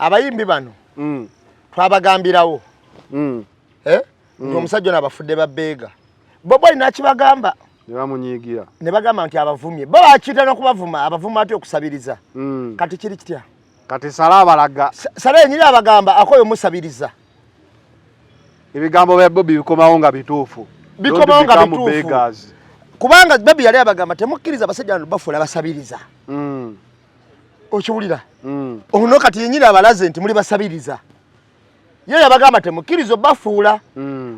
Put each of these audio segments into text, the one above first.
abayimbi bano twabagambirawo nti omusajja n'abafudde babbeega Bobo alina kibagamba ne bamunyiigira ne bagamba nti abavumye bo bakiita n'okubavuma abavuma ate okusabiriza kati kiri kitya kati sala abalaga sala yenyini abagamba akoyo musabiriza ebigambo bya Bobby bikomawo nga bituufu kubanga Bobby yali abagamba temukkiriza abasajja bano bafuula basabiriza okiwulira ono kati yenyini abalaze nti muli basabiriza ye yabagamba temukkiriza bafuula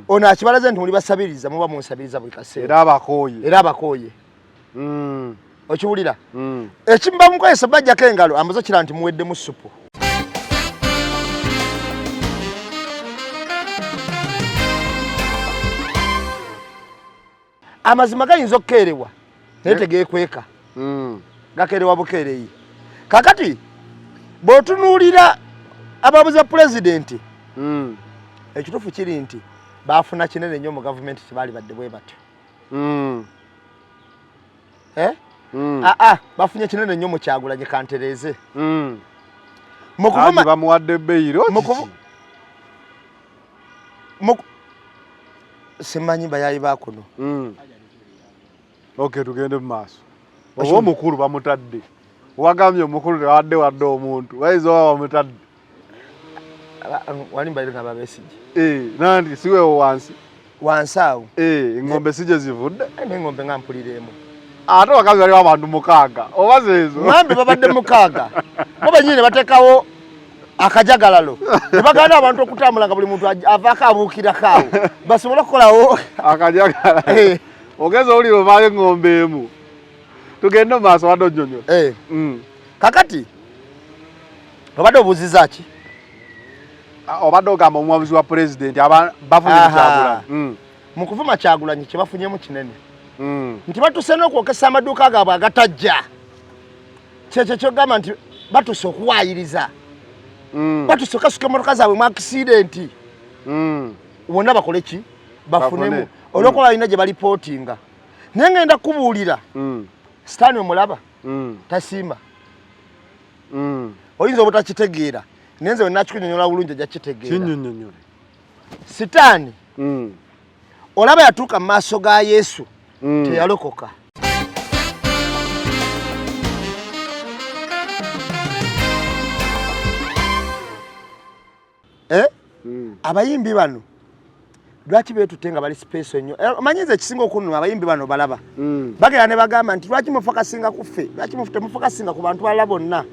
ono akibalaze nti muli basabiriza muba munsabiriza buli kaseera era abakooye okiwulira ekimba mukozesa bajjako engalo ambazo kira nti muweddemu supu amazima gayinza okukeerewa naye tegeekweka gakeerewa bukeereyi kakati bw'otunuulira ababuzi ba pulezidenti ekituufu kiri nti baafuna kinene nnyo mu gavumenti tebaali badde bwe batyo bafunye kinene nnyo mu Kyagulanyi Kantereze bamuwadde beyiro simanyi bayayi bakuno tugende mu maaso oba omukulu bamutadde wagambye omukulu tewadde wadde omuntu bayinza oba bamutadde wali mbaire nga babesije nandi siwewo wansi awo engombe sije zivudde n'engombe nga mpuliremu ate wakazi waliwo abantu 6 oba zezo ngambi babadde 6 bo benyini bateekawo akajagalalo ne baganda abantu okutambula nga buli muntu avaako abuukirako basobole okukolawo akajagalalo ogeza oli ovaayo engombe emu tugende mu maaso wadde onyonyola kakati obadde obuuziza ki obadde ogamba omuwabuzi wa pulezidenti bafunye Kyagulanyi mu kuvuma Kyagulanyi kye bafunyemu kinene nti batuse n'okwokesa amaduuka gaabwe agatajja kyekyo kyogamba nti batuse okuwaayiriza batuse okasuka emmotoka zaabwe mu akisidenti bonna bakole ki bafunemu olwokuba balina gye balipootinga naye ngenda kubuulira sitaani omulaba tasimba oyinza obutakitegeera naye nze wenakikunnyonnyola bulungi ajja kitegeera sitaani olaba yatuuka mu maaso ga Yesu teyalokoka abayimbi bano lwaki beetutte nga bali sipeeso nnyo omanyiza ekisinga okunnuma abayimbi bano balaba bagenda ne bagamba nti lwaki mufakasinga ku ffe lwaki temufakasinga ku bantu balala bonna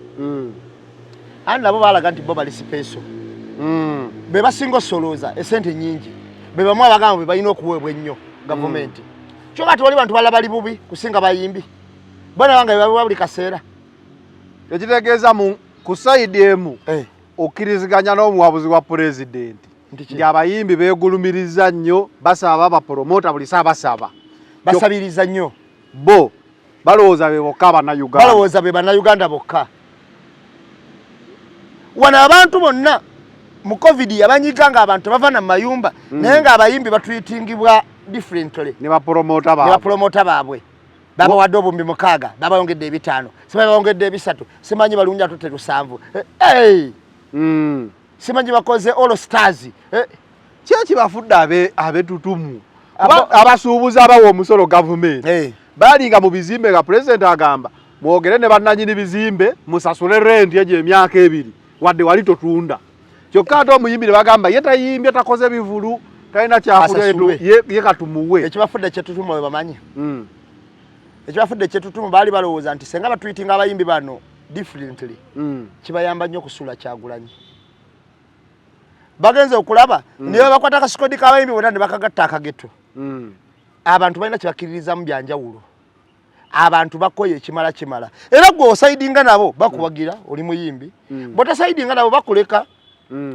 andi nabo baalaga nti bo bali sipeeso be basinga osolooza esente nnyingi be bamu abagamba be balina okuweebwa ennyo gavumenti kyokka tewali bantu balala bali bubi kusinga bayimbi bona banga bebabiwa buli kaseera ekitegeeza ku sayidi emu okkiriziganya n'omuwabuzi wa pulezidenti nti abayimbi beegulumiriza nnyo basaba bapromota buli saa basabiriza nnyo bo balowooza be bokka bannayuganda bokka wano abantu bonna mu covid abanyiga nga abantu bava na mayumba naye nga abayimbi batwitingibwa differently ne bapromota baabwe babawadde obumbi 6 babayongedde 5 sibayongedde 3 simanyi balungi atote 7 simanyi bakoze all stars kyeki bafudde abetutumu abasuubuzi abawa omusolo gavumenti balinga mu bizimbe nga pulezidenti agamba mwogere ne bannanyini bizimbe musasule renti egyo emyaka 2 wadde wali totunda kyokka ate omuyimbi ne bagamba ye tayimbye takoze bivulu talina kyakulya ye katumuwe ekibafudde kyetutumu we bamanyi ekibafudde kyetutumu baali balowooza nti senga batwitinga abayimbi bano differently kibayamba nnyo okusula Kyagulanyi bagenze okulaba niyo bakwata akasikodi k'abayimbi bonna ne bakagatta akageto abantu balina kyebakkiririzamu byanjawulo abantu bakoye ekimala era gwe osayidinga nabo bakuwagira oli muyimbi bw'otasayidinga nabo bakuleka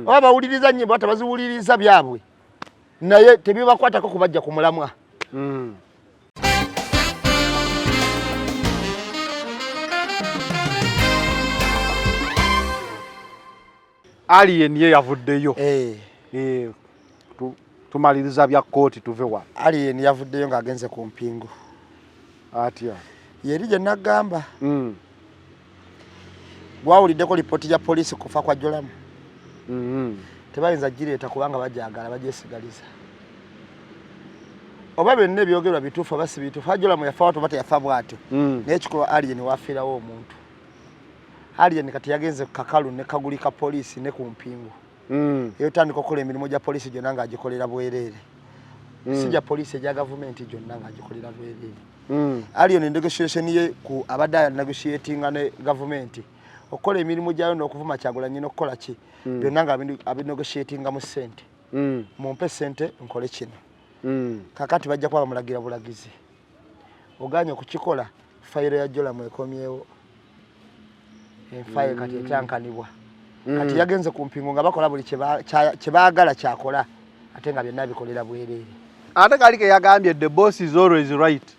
oba bawuliriza nnyimbo bata baziwuliriza byabwe naye tebibakwatako kubajja ku mulamwa Alien ye yavuddeyo tumaliriza bya kooti tuve wa Alien yavuddeyo ng'agenze ku mpingu atya yeri gye nagamba gwawuliddeko lipooti ya poliisi kufa kwa Jolamu tebayinza gireeta kubanga bajagala bagyesigaliza oba byonna ebyogerwa bituufu oba si bituufu Hajjula yafa watu oba teyafa bw'atyo naye kikolwa Alien waafiirawo omuntu Alien kati yagenze ku kakalu ne kaguli ka poliisi ne ku mpingu yotandika okukola emirimu gya poliisi gyonna ng'agikolera bwereere si gya poliisi egya gavumenti gyonna ng'agikolera bwereere Alien negotiation ye ku abadde negotiatinga ne gavumenti okukola emirimu gyayo n'okuvuma Kyagulanyi n'okukola ki byonna ng'abinegotiatinga mu ssente mumpe ssente nkole kino kakati bajja kuba bamulagira bulagizi oganye okukikola fayiro ya Jola mwekomyewo enfaye kati etankanibwa kati yagenze ku mpingo nga bakola buli kye baagala kyakola ate nga byonna bikolera bwereere ate kali ke yagambye the boss is always right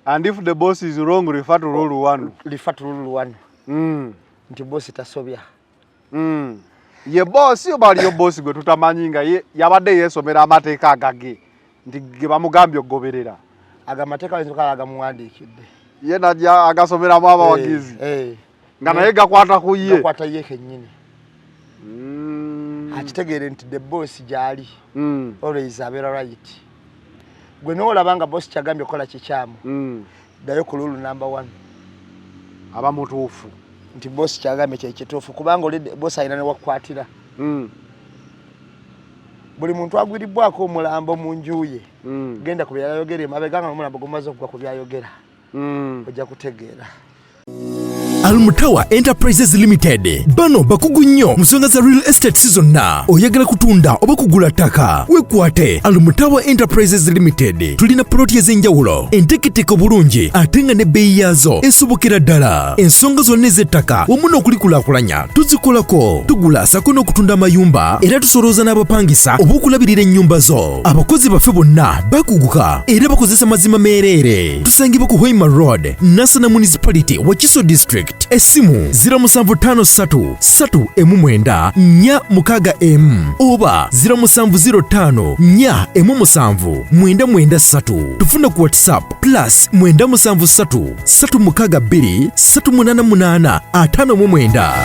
and if the boss is wrong refer to rule 1 nti boss tasobya ye boss obali yo boss gwe tutamanyi nga yabadde yesomera amateeka agage nti ge bamugambye okugoberera agamateeka ayinza okukala agamuwandiikidde ye najja agasomeramu abawagizi nga naye gakwata ku ye gakwata ye kennyini akitegeere nti the boss gy'ali always abeera right gwe n'olaba nga boss kyagambye okukola kikyamu ddayo ku lulu number 1 aba mutuufu nti boss kyagambye kyekituufu kubanga oli boss alina ne wakukwatira buli muntu agwiribbwako omulambo mu nju ye genda ku byayogera emabega nga omulambo gumaze okugwa ku byayogera ojja kutegeera Almutawa Enterprises Limited bano bakugu nnyo musonga za real estate zonna oyagala kutunda oba kugula ttaka wekwate Almutawa Enterprises Limited tulina ploti ez'enjawulo enteketeko bulungi ate nga ne bbeeyi yaazo esobokera ddala ensonga zonna ez'ettaka wamu n'okulikulaakulanya tuzikolako tugula sako n'okutunda amayumba era tusolooza n'abapangisa oba okulabirira ennyumba zo abakozi baffe bonna bakuguka era bakozesa mazima meereere tusangibwa ku Hoima Road Nassana Municipality Wakiso District Esimu 0753 oba 0705 tufuna ku WhatsApp +973 362 388 59.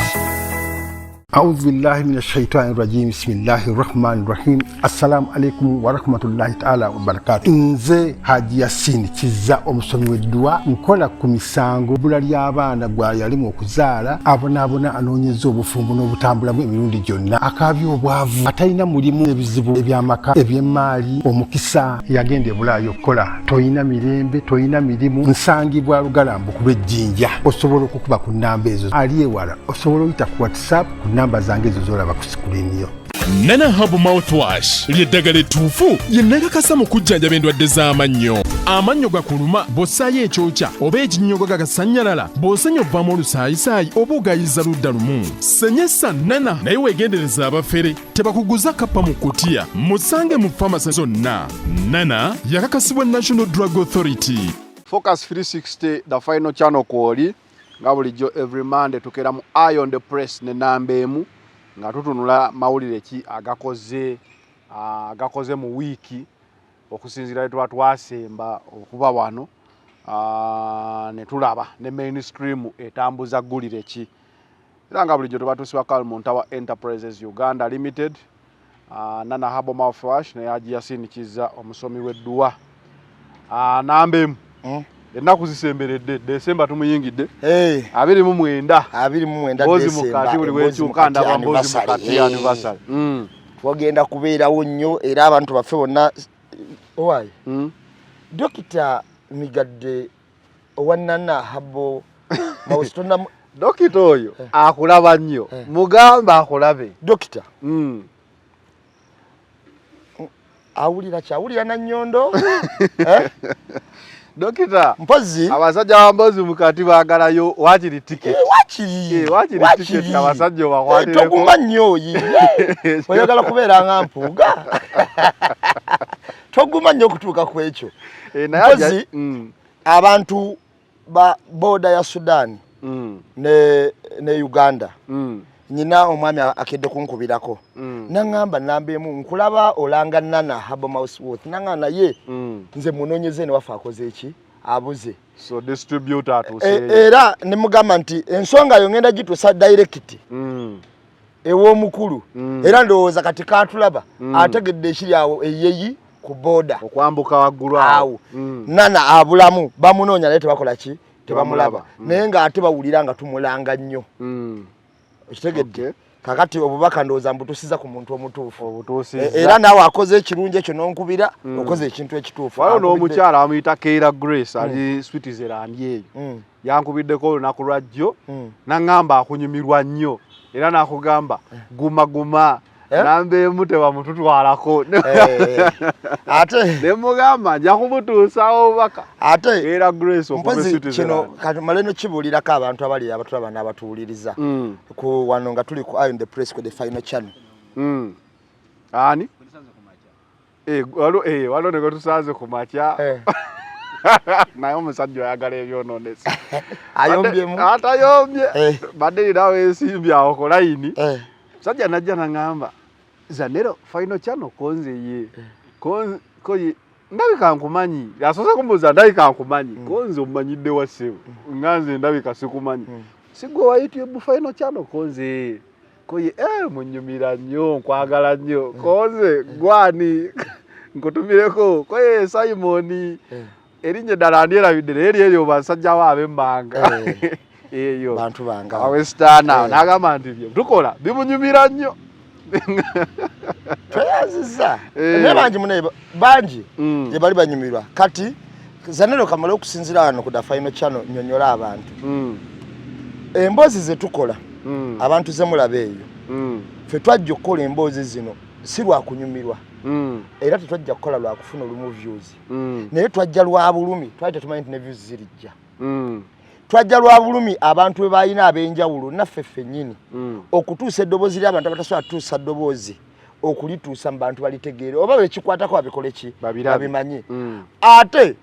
أعوذ بالله من الشيطان الرجيم بسم الله الرحمن الرحيم السلام عليكم ورحمة الله تعالى وبركاته nze Haji Yasin Kiza omusomi w'eddwa nkola ku misango bula ly'abaana gwa yalimu okuzaala abonaabona anoonyeza obufumbo n'obutambulamu emirundi gyonna akabya obwavu atalina mulimu ebizibu eby'amaka eby'emmaali omukisa yagenda ebulaayo okukola toyina mirembe toyina mirimu nsangibwa lugalambu ku lw'ejjinja osobola okukuba ku nnamba ezo ali ewala osobola oyita ku WhatsApp namba zange zo zolaba ku screen yo. Nana Herbal Mouthwash lyeddagala ettuufu yennakakasa mu kujjanjaba endwadde z'amannyo. Amannyo gakuluma bw'ossaayo ekyokya oba ekinnyogo gagasanyalala bw'osenya ovaamu olusaayisaayi oba ogayiza ludda lumu. Senyesa Nana naye weegendereza abafere tebakuguza kappa mu kutiya musange mu famasi zonna. Nana yakakasibwa National Drug Authority. Focus 360 the final channel kwoli nga bulijjo every Monday tukera mu Eye on the Press ne namba emu nga tutunula mawulire ki agakoze mu wiiki okusinziira tuba twasemba okuba wano ne tulaba ne mainstream etambuza ggulire ki era nga bulijjo tuba tusibako Almutawa Enterprises Uganda Limited Nana Herbal Mouthwash ne Haji Yasin Kiza omusomi w'eddwa namba emu ennaku zisemberedde Desemba tumuyingidde 29 bozi mukati buli wekyuka ndaba mbozi mukati anniversary wagenda kubeerawo nnyo era abantu baffe bonna owaayi Dokita Migadde owa Nana Herbal Mouthwash Dokita oyo akulaba nnyo mugamba akulabe Dokita awulira kyawulira na nnyondo Dokita mpozi abasajja bambozi mukati baagalayo wakiri ticket wakiri ticket abasajja bakwatireko toguma nnyo oyi oyagala kubeera nga mpuuga toguma nnyo okutuuka ku ekyo mpozi abantu ba boda ya Sudan ne Uganda nyina omwami akedde kunkubirako nangamba namba emu nkulaba olanga Nana Herbal Mouthwash nanga naye nze munoonyeze ne wafa akoze eki abuze so distributor to era ne mugamba nti ensonga yo ngenda gitusa direct ew'omukulu era ndowooza kati katulaba ategedde ekiri awo eyeyi ku boda okwambuka waggulu awo nana abulamu bamunoonya naye tebakola ki tebamulaba naye ng'ate bawulira nga tumulanga nnyo okitegedde kakati obubaka ndowooza mbutusiza ku muntu omutuufu era naawe akoze ekirungi ekyo n'onkubira okoze ekintu ekituufu waliwo n'omukyala amuyita Keira Grace ali Switzerland eyo yankubiddeko olunaku lwa jjo naŋŋamba akunyumirwa nnyo era n'akugamba guma nambeemu tebamututwalako ate ne mugamba nja kumutuusawo obubaka ate Keira Grace mpozi kino kati maleno kibuulirako abantu abali abatulaba n'abatuwuliriza ku wano nga tuli ku Eye on the Press ku the final channel ani waliwo ne tusanze ku makya naye omusajja oyagala ebyonoonesi ayombyemu atayombye badde ninawe ensimbi awo ku layini musajja najja naŋŋamba Zanero final channel konzeye koye ndabika nkumanyi yasoose kumbuuza ndabika nkumanyi konze omumanyidde wa ssebo nganze ndabika sikumanyi sigwe wa YouTube final channel konze koye munyumira nnyo nkwagala nnyo konze gwani nkutumireko koye Simon erinnya ddala ndyerabidde naye eryo basajja wo ab'emmanga eyo bantu banga awesitana n'agamba nti bye tukola bimunyumira nnyo tweyaziza naye bangi munaye bangi gye bali banyumirwa kati Zanero kamala okusinzira wano ku the final channel nnyonnyola abantu emboozi ze tukola abantu ze mulaba eyo ffe twajja okukola emboozi zino si lwa kunyumirwa era tetwajja kukola lwa kufuna olumu views naye twajja lwa bulumi twali tetumanyi nti ne views zirijja twajja lwa bulumi abantu bwe balina ab'enjawulo naffe ffennyini okutuusa eddoboozi ly'abantu abatasobola tutuusa ddoboozi okulituusa mu bantu balitegeere oba bekikwatako babikole ki babimanyi ate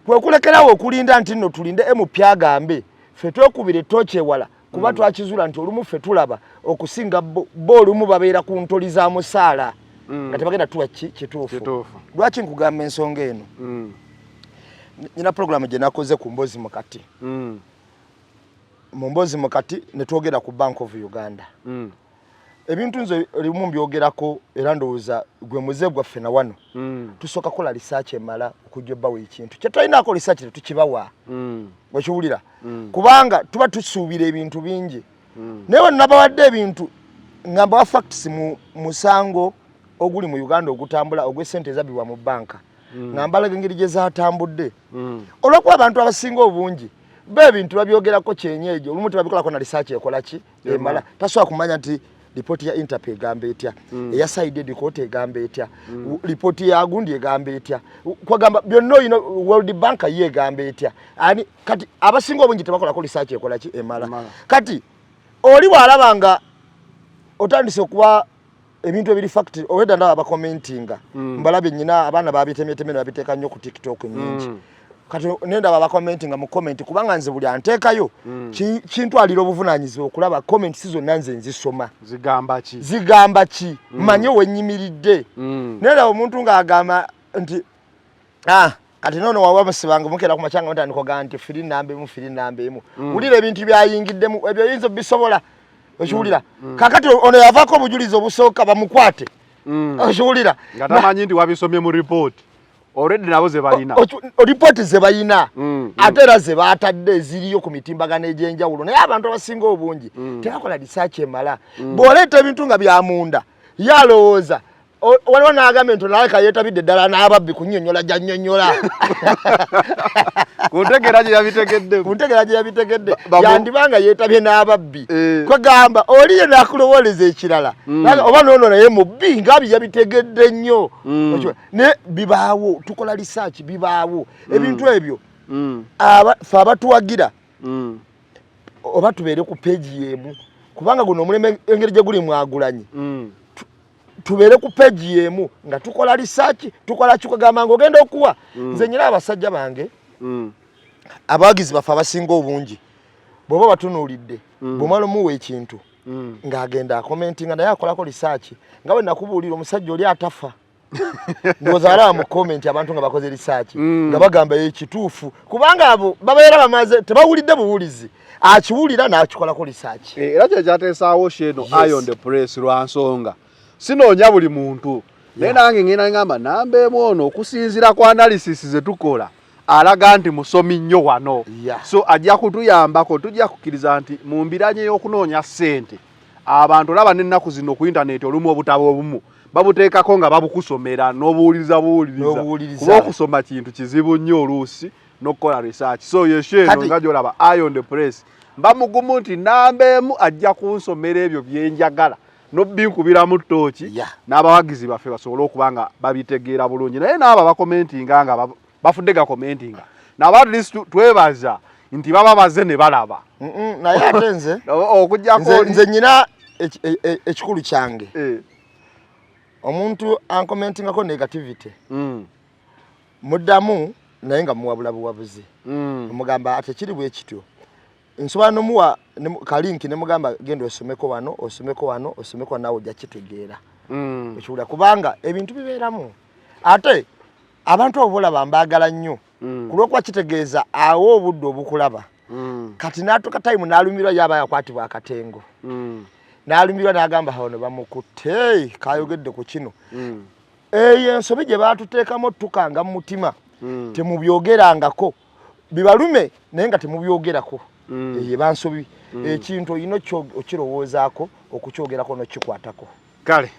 kwe kulekerawo okulinda nti nno tulinde MP agambe ffe twekubire tokyewala kuba twakizula nti olumu ffe tulaba okusinga bo olumu babeera ku ntoli za musaala nga tebagenda tuwa kituufu lwaki nkugamba ensonga eno nina programu gye nakoze ku Mbozi Mukati mu Mbozi Mukati ne twogera ku Bank of Uganda ebintu nze limu mbyogerako era ndowooza gwe muze gwaffe na wano tusooka kola research emala okujja obbawo ekintu kye tulinaako research tetukibawa wekiwulira kubanga tuba tusuubira ebintu bingi naye wano nabawadde ebintu ngamba wa facts mu musango oguli mu Uganda ogutambula ogw'essente ezabbibwa mu banka ngambalaga engeri gye zaatambudde olw'okuba abantu abasinga obungi ebintu babyogerako kyenyeejo olumu tebabikolako na research ekola ki emala tasobola kumanya nti lipooti ya Interpol egamba etya eya Saidi Dikote egamba etya lipooti ya Gundi egamba etya kwagamba byonna oyina World Bank ye egamba etya ani kati abasinga obungi tebakolako research ekola ki emala kati oli bw'alabanga otandise okuba ebintu ebiri fact owedda ndaba bakomentinga mbalabe nnyina abaana babitemyetemye babiteeka nnyo ku TikTok nyingi kati nendaba bakomentinga mu comment kubanga nze buli anteekayo kintwalira obuvunaanyizibwa okulaba comment si zonna nze nzisoma zigamba ki manye wennyimiridde nendaba omuntu ng'agamba nti kati nono wawa musibanga mukera ku makyanga mutandikoga nti firi namba emu wulira ebintu byayingiddemu ebyo yinza bisobola okiwulira kakati ono yavaako obujulizi obusooka bamukwate okiwulira nga tamanyi nti wabisomye mu report already nabo ze balina report ze balina ate era ze baatadde eziriyo ku mitimbagano egy'enjawulo naye abantu abasinga obungi tebakola research emala bw'oleeta ebintu nga byamunda yalowooza waliwo n'agamba nti naleka yeetabidde ddala n'ababbi kunnyonnyola gy'annyonnyola kuntegera gye yabitegedde yandibanga yeetabye n'ababbi kwegamba oliye n'akulowooleza ekirala oba noono naye mubbi ngaabi yabitegedde nnyo ne bibaawo tukola research bibaawo ebintu ebyo ffe abatuwagira oba tubeere ku peegi y'emu kubanga guno omulembe engeri gye guli mwagulanyi tubeere ku peegi y'emu nga tukola research tukola kikugamba ng'ogenda okuwa nze nyina abasajja bange abawagizi baffe abasinga obungi bw'oba batunuulidde bw'omala omuwa ekintu ng'agenda akomentinga naye akolako research nga we nakubuulira omusajja oli atafa ngozala mu comment abantu nga bakoze research nga bagamba ekituufu kubanga abo babeera bamaze tebawulidde buwulizi akiwulira n'akikola ko research era kye kyateesaawo sheno Iron the Press lwa nsonga sinoonya buli muntu naye nange ngenda ngamba nambeemu ono okusinziira ku analysis ze tukola alaga nti musomi nnyo wano so ajja kutuyambako tujja kukkiriza nti mu mbiranye y'okunoonya ssente abantu olaba n'ennaku zino ku intaneti olumu obutabo obumu babuteekako nga babukusomera n'obuwuliriza kuba okusoma kintu kizibu nnyo oluusi n'okukola research so yesheno nga gy'olaba Iron the Press mba mugumu nti nambeemu ajja kunsomera ebyo byenjagala n'obinkubira mu ttooki n'abawagizi baffe basobole okuba nga babitegeera bulungi naye n'abo bakomentinga nga bafudde gakomentinga nabo at least twebaza nti baba baze ne balaba naye ate nze okujjako nze nyina ekikulu kyange omuntu ankomentingako negativity muddamu naye nga muwabula buwabuzi omugamba ate kiri bwe kityo nsobola nomuwa kalinki ne mugamba genda osomeko wano nawe ojja kitegeera ekiwulira kubanga ebintu bibeeramu ate abantu obola bambagala nnyo kulwokuba kitegeeza awo obudde obukulaba kati n'atuuka time n'alumirwa yaba yakwatibwa akatengo n'alumirwa n'agamba hano bamukutte kayogedde ku kino eyo ensobi gye baatuteekamu tukanga mu mutima temubyogerangako bibalume naye nga temubyogerako ye bansobi ekintu olina okirowoozaako okukyogerako n'okikwatako kale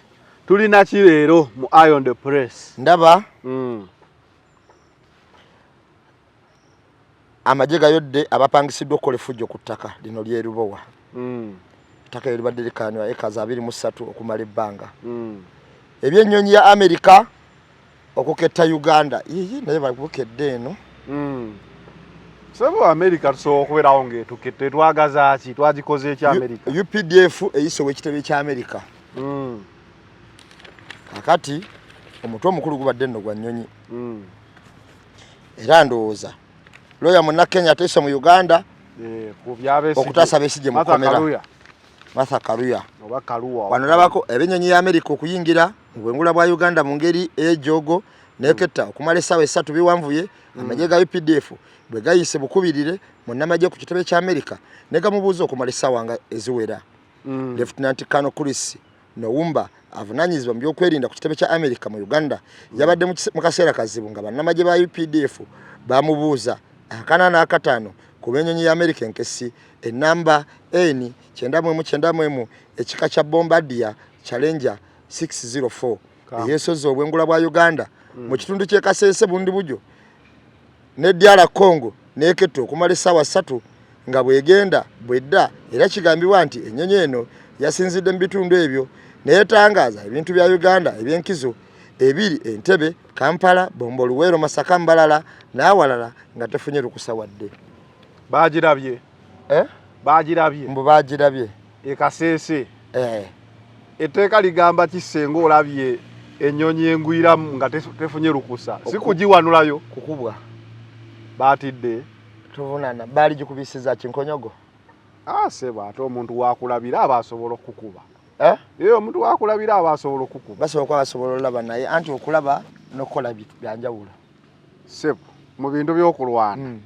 tulina ki leero mu Iron the Press ndaba amagye gayodde abapangisiddwa okukola effujjo ku ttaka lino lyerubowa ettaka eryo libadde likaanibwa ekazi 23 okumala ebbanga ebyennyonyi ya America okuketta Uganda naye babukedde eno sebo America tusobola okubeerawo ng'etukette twagaza ki twagikoze ekya America UPDF eyisowa ekitebe kya America kakati omutwe omukulu gubadde nno gwa nnyonyi era ndowooza loya munna Kenya ateesa mu Uganda okutaasa Besigye mu komera Martha Karuya wano labako ebyennyonyi ya America okuyingira mu bwengula bwa Uganda mu ngeri ejogo neketta okumala essaawa 3 biwanvuye amagye ga UPDF bwe gayise bukubirire mu namagye ku kitebe kya America ne gamubuuza okumala essaawa nga eziwera Lieutenant Colonel Chris Nowumba avunanyizibwa mu byokwerinda ku kitebe kya America mu Uganda yabadde mu kaseera kazibu nga bannamagye ba UPDF bamubuuza akana n'akataano ku byennyonyi ya America enkesi enamba N 991 ekika kya Bombardier Challenger 604 yesozo obwengula bwa Uganda mu kitundu kye Kasese bundi bujo ne DR Congo neketo okumala essaawa 3 nga bwegenda bwedda era kigambibwa nti ennyonyi eno yasinzidde mu bitundu ebyo neetangaza ebintu bya Uganda ebyenkizo ebiri Entebbe, Kampala, Bombo Luwero, Masaka, Mbalala n'awalala nga tefunye lukusa wadde baagirabye baagirabye mbu baagirabye Kasese etteeka ligamba kisenga olabye ennyonyi engwiramu nga tefunye lukusa si kugiwanulayo kukubwa baatidde tuvunana baali gikubisiza kinkonyogo seba ate omuntu wakulabira aba asobola okukuba omuntu wakulabira aba asobola okukuba basobola kuba basobola olaba naye anti okulaba n'okukola byanjawulo sebo mu bintu by'okulwana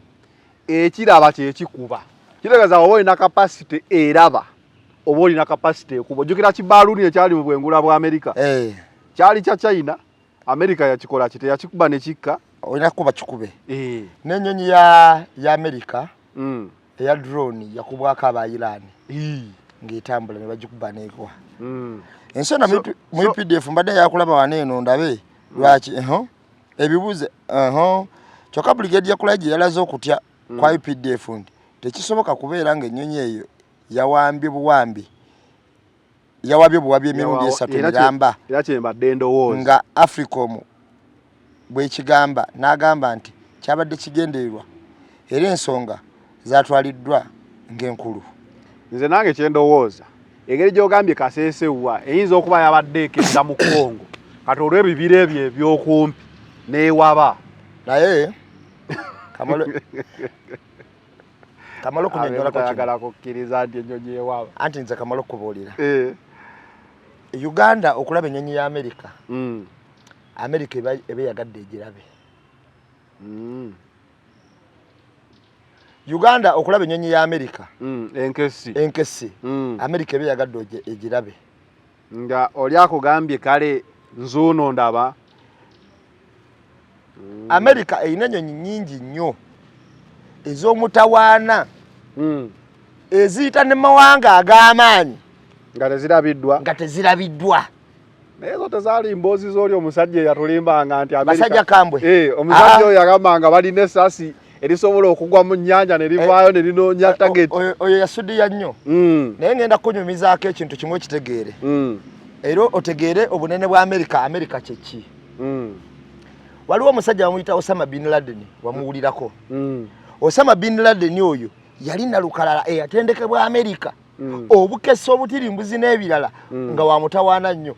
ekiraba kyekikuba kitegeeza oba olina kapasite eraba oba olina kapasite ekuba ojjukira kibaaluuni ekyali mu bwengula bwa America kyali kya China America yakikola kite yakikuba ne kikka olina kuba kikube n'ennyonyi ya America eya drone yakubwako aba Iran ng'etambula ne bagikuba n'egwa ensonda mu UPDF mbadde yakulaba wano eno ndabe lwaki ebibuze kyokka Brigadier Kulaji yalaze okutya kwa UPDF nti tekisoboka kubeera ng'ennyonyi eyo yawambye buwambi emirundi 3 miramba era kyembadde ndowooza nga Africom bwekigamba n'agamba nti kyabadde kigendererwa era ensonga zatwaliddwa ng'enkulu nze nange kyendowooza engeri gy'ogambye Kasesewa eyinza okuba yabadde eketta mu Congo kati olw'ebibira ebyo ebyokumpi n'ewaba naye Kamalo kunyonyola ko kyagala kukkiriza nti ennyonyi ewaba anti nze Kamalo kubuulira Uganda okulaba ennyonyi ya America America ebe yagadde ejirabe. Uganda okulaba ennyonyi ya America. Enkesi. America ebe yagadde ejirabe. Nga oli akugambye kale nzuno ndaba. America eyina ennyonyi nnyingi nnyo ez'omutawaana eziyita ne mawanga ag'amaanyi nga tezirabiddwa. Naye zo tezaali mboozi z'oli omusajja eyatulimbanga nti basajja kambwe. Omusajja oyo yagambanga balina essasi erisobola okugwa mu nnyanja ne livaayo ne linoonya target. Oyo yasudiya nnyo. Naye ngenda kunyumizaako ekintu kimu ekitegeere. Era otegeere obunene bwa America kye ki. Waliwo omusajja bamuyita Osama bin Laden wamuwulirako. Osama bin Laden oyo yali nalukalala eyatendekebwa America. Obukese obutirimbuzi n'ebirala nga wa mutawaana nnyo.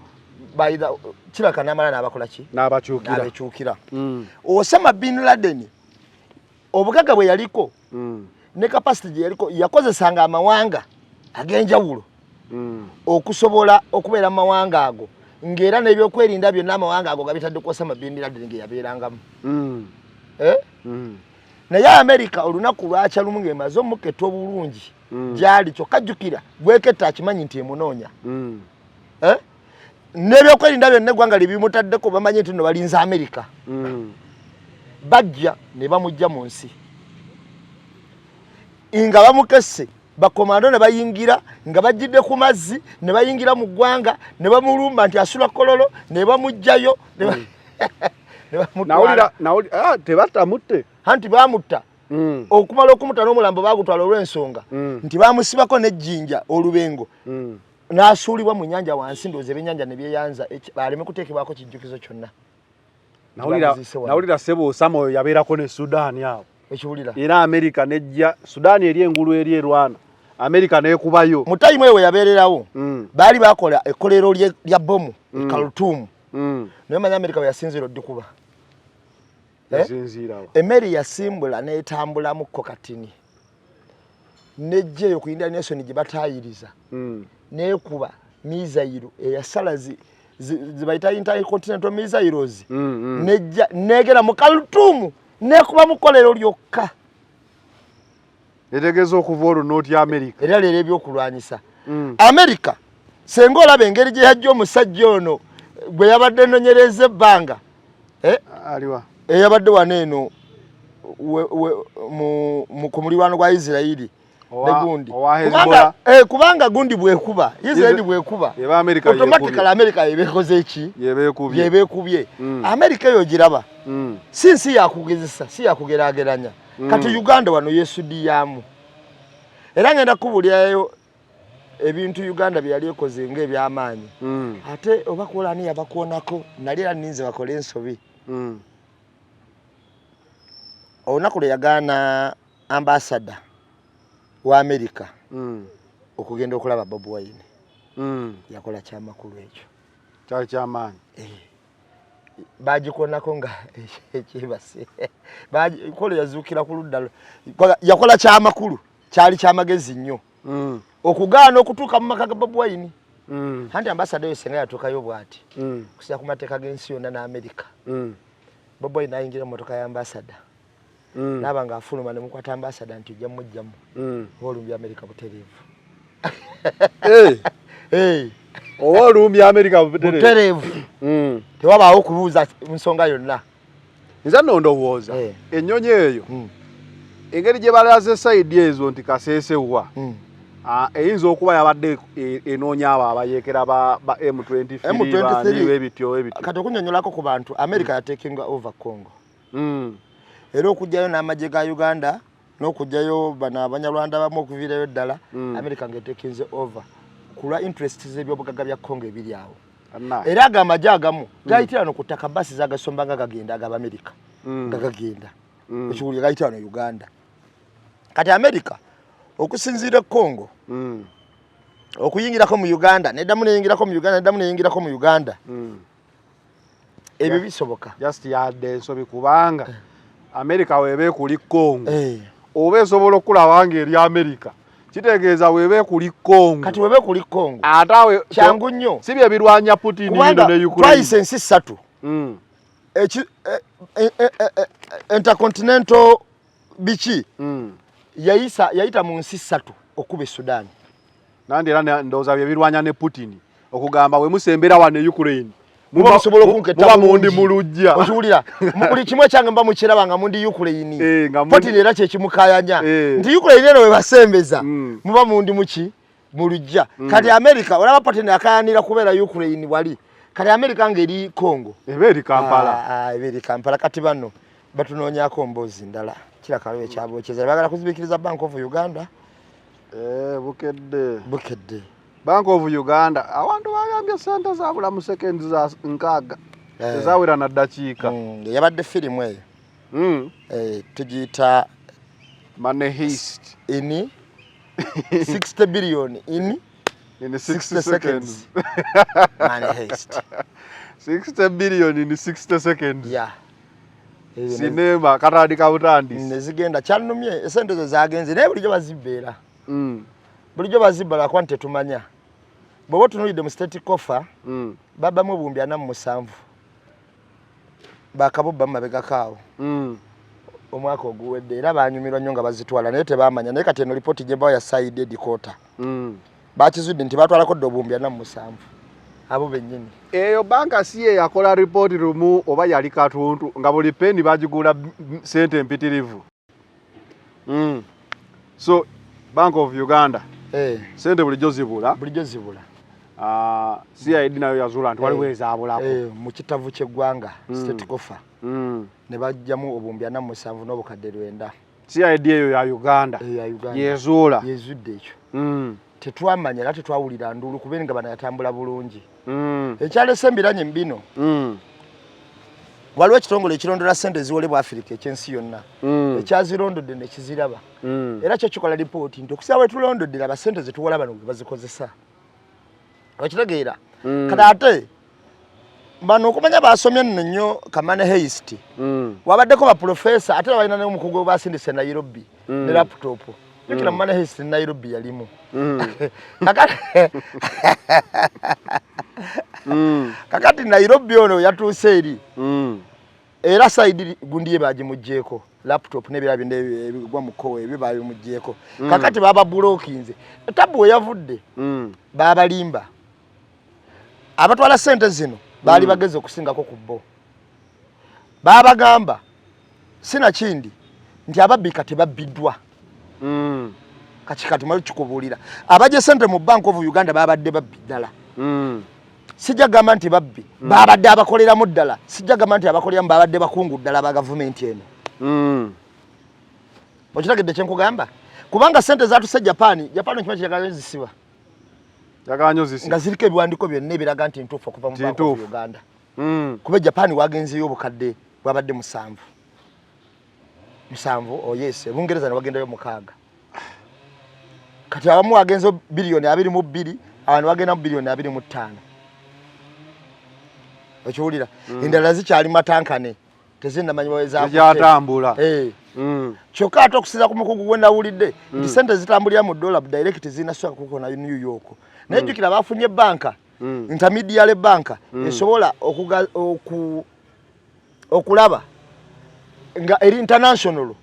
Kiraka n'amala n'abakola ki? N'abakyukira. Osama bin Laden obugaga bwe yaliko ne capacity gye yaliko yakozesanga amawanga ag'enjawulo okusobola okubeera mu mawanga ago ng'era n'ebyokwerinda byonna amawanga ago gabitadde ku Osama bin Laden ge yabeerangamu. Naye America olunaku lwakya lumu ng'emaze omuketta obulungi gyali kyokka jjukira gweketta akimanyi nti emunoonya. N'ebyokwerinda byonna eggwanga libimutaddeko bamanyi nti no balinza America. Bajja ne bamujja mu nsi nga bamukesse bakomando ne bayingira nga bajjidde ku mazzi ne bayingira mu ggwanga ne bamulumba nti asula kololo ne bamujjayo tebatamutte anti bamutta. Okumala okumutta n'omulambo baagutwala olw'ensonga nti bamusibako n'ejjinja olubengo n'asuulibwa mu nnyanja wansi ndowooza ebyennyanja ne byeyanza baleme kuteekebwako kijjukizo kyonna. Nawulira Ssebo Osama oyo yabeerako ne Sudaani awo. Ekiwulira. Era America nejja Sudaani eri engulu eri erwana. America neekubayo. Mu time eyo yabeererawo. Baali bakola ekkolero lya bomu e Khartoum. Naye manyi America yasinzira oddikuba. Emmeri yasimbula n'etambula mu kokatini. Nejja eyo ku Indian Nation gye bataayiriza. Neekuba mizayiro eyasala zibayita intercontinental missiles. Nejja negera mu Khartoum nekuba mu kolero lyokka. Etegeeza okuva olwo n'otya America. Era leero ebyokulwanyisa. America senga olaba engeri gye yajja omusajja ono bwe yabadde enonyereza ebbanga. Aliwa. Eyabadde wano eno ku muliraano gwa Isirairi. Negundi. Kubanga gundi bwekuba. Israeli bwekuba. Automatically America yebekoze eki? Yebekubye. America yo giraba. Si yakugezesa, si yakugerageranya. Kati Uganda wano yesudiyamu. Era ngenda kubulyayo ebintu Uganda bye yali ekoze ng'ebyamaanyi. Ate obakola ani yabakuonako nali era ninze bakole ensobi. Olunaku lwe yagaana ambassador wa America okugenda okulaba Bob Wine. Yakola kyamakulu ekyo. Kyali kyamaanyi. Bagikonako nga ekibase. Kola yazuukira ku ludda. Yakola kyamakulu. Kyali kyamagezi nnyo. Okugaana okutuuka mu maka ga Bob Wine. Anti ambassador senga yatuukayo bw'ati. Kusiya ku mateeka g'ensi yonna n'America. Bob Wine ayingira mu motoka ya ambassador. Naba nga afuluma ne mukwata ambassador nti ojja mujjamu. Olumbi America butereevu. Olumbi America butereevu. Tewabaawo kubuuza nsonga yonna. Nze nno ndowooza ennyonyi eyo engeri gye balaze sayidi ezo nti kaseesewa eyinza okuba yabadde enoonya abo abayeekera ba M23 ebityo. Kati okunnyonnyolako ku bantu America yateekinga over Congo. Era okujjayo n'amagye ga Uganda n'okujjayo bano abanyarwanda bamu okuviirayo ddala America ng'eteekinze over kulwa interest z'ebyobugaga bya Congo ebiri awo. Era ag'amagye agamu gayitira no ku ttaka basi zagasomba nga gagenda ag'America nga gagenda ekiwulira gayitira no Uganda. Kati America okusinziira Congo okuyingirako mu Uganda neddamu neyingirako mu Uganda neddamu neyingirako mu Uganda ebyo bisoboka. Just yadde ensobi kubanga America webe kuli Congo oba esobola okulaba ng'eri America kitegeeza webe kuli Congo. Kati webe kuli Congo atawe kyangu nnyo si bye birwanya Putin ne Ukraine. Twice ensi ssatu Intercontinental bichi yayita mu nsi 3 okuba Sudan. Nandi era ndoza byebirwanya ne Putin okugamba we musembera wane Ukraine. Muba sobola kunketta muba mundi mulujja. Otulira mukuli kimwe kyange mba mukiraba nga mundi Ukraine. Putin era kye kimukayanya. Ndi Ukraine eno we basembeza. Muba mundi muki mulujja. Kati America olaba Putin akayanira kubera Ukraine wali. Kati America ngeri Congo. Eberi Kampala. Eberi Kampala kati bano batunoonyako mbozi ndala. Kila kalewe kyabo kyeza bagala kuzibikiriza Bank of Uganda. Bukedde. Bank of Uganda awantu bagambye sente zabula mu seconds za nkaga ezawira na dakiika yabadde filimu eyo tugiyita Money Heist in 60 billion in 60 seconds. Money Heist 60 billion in 60 seconds. Yeah. Sinema katandika butandisi nezigenda kyanumye esente zo zagenze naye bulijjo bazibeera bulijjo bazibala kwante tumanya bwo tunulide mu state kofa baba mu bumbi ana mu 7 bakabobba mabega kawo omwaka oguwedde era banyumirwa nnyo nga bazitwala naye tebamanya naye kati eno report gye bawa ya side edikota bakizudde nti batwalako dobumbi ana mu 7 abo bennyini eyo banka siye yakola report rumu oba yali katuntu nga buli peni bagigula sente mpitirivu so Bank of Uganda sente bulijjo zibula CID nayo yazula nti waliwo ezaabulako mu kitavu ky'eggwanga state kofa ne bajjamu obumbi ana mu 7 n'obukadde 9 CID eyo ya Uganda yezuula yezudde ekyo tetwamanya era tetwawulira ndulu kubenga bana yatambula bulungi ekyalese embiranye mbino waliwo ekitongole ekirondola sente ziwolebwa Africa ekyensi yonna ekyazirondodde ne kiziraba era kyo kikola report nti okusiba bwe tulondodde aba sente zetuwola bano bazikozesa okitegeera kati ate bano okumanya basomye nnyo Kamane Heist wabaddeko ba professor ate balina n'omukugu basindise Nairobi ne laptop yokina Kamane Heist Nairobi yalimu kakati Nairobi ono yatuuse eri era side gundi bagimujjeko laptop nebira binde bigwa mukowe bibayo mujjeko kakati baba blokinze tabu yavudde baba limba abatwala sente zino bali bageze okusingako kubbo baba gamba sina kindi nti ababbi kati babbidwa kachikati mali chikubulira abaje sente mu Bank of Uganda babadde babbidala sijja gamba nti babbi babadde abakolera mu ddala sijja gamba nti abakolera mu babadde bakungu ddala ba government eno okiragedde kyenkugamba kubanga sente zatuse Japan nkima kyagala zisiba nga ziriko ebiwandiko byonna ebiraga nti ntuufu okuva mu Bank of Uganda kuba Japan wagenzeyo obukadde bwabadde 7 oh yes Bungereza ne wagendayo 6 kati abamu wagenzo bilioni 22 abantu bagenda mu bilioni 25 okiwulira endala zikyali matankane tezina manyi baweza kyatambula kyokka ate okusiza ku mukugu gwe nawulidde nti sente zitambulira mu dollar direct zina soka kuko na New York naye jukira bafunye banka intermediate banka esobola okulaba nga eri international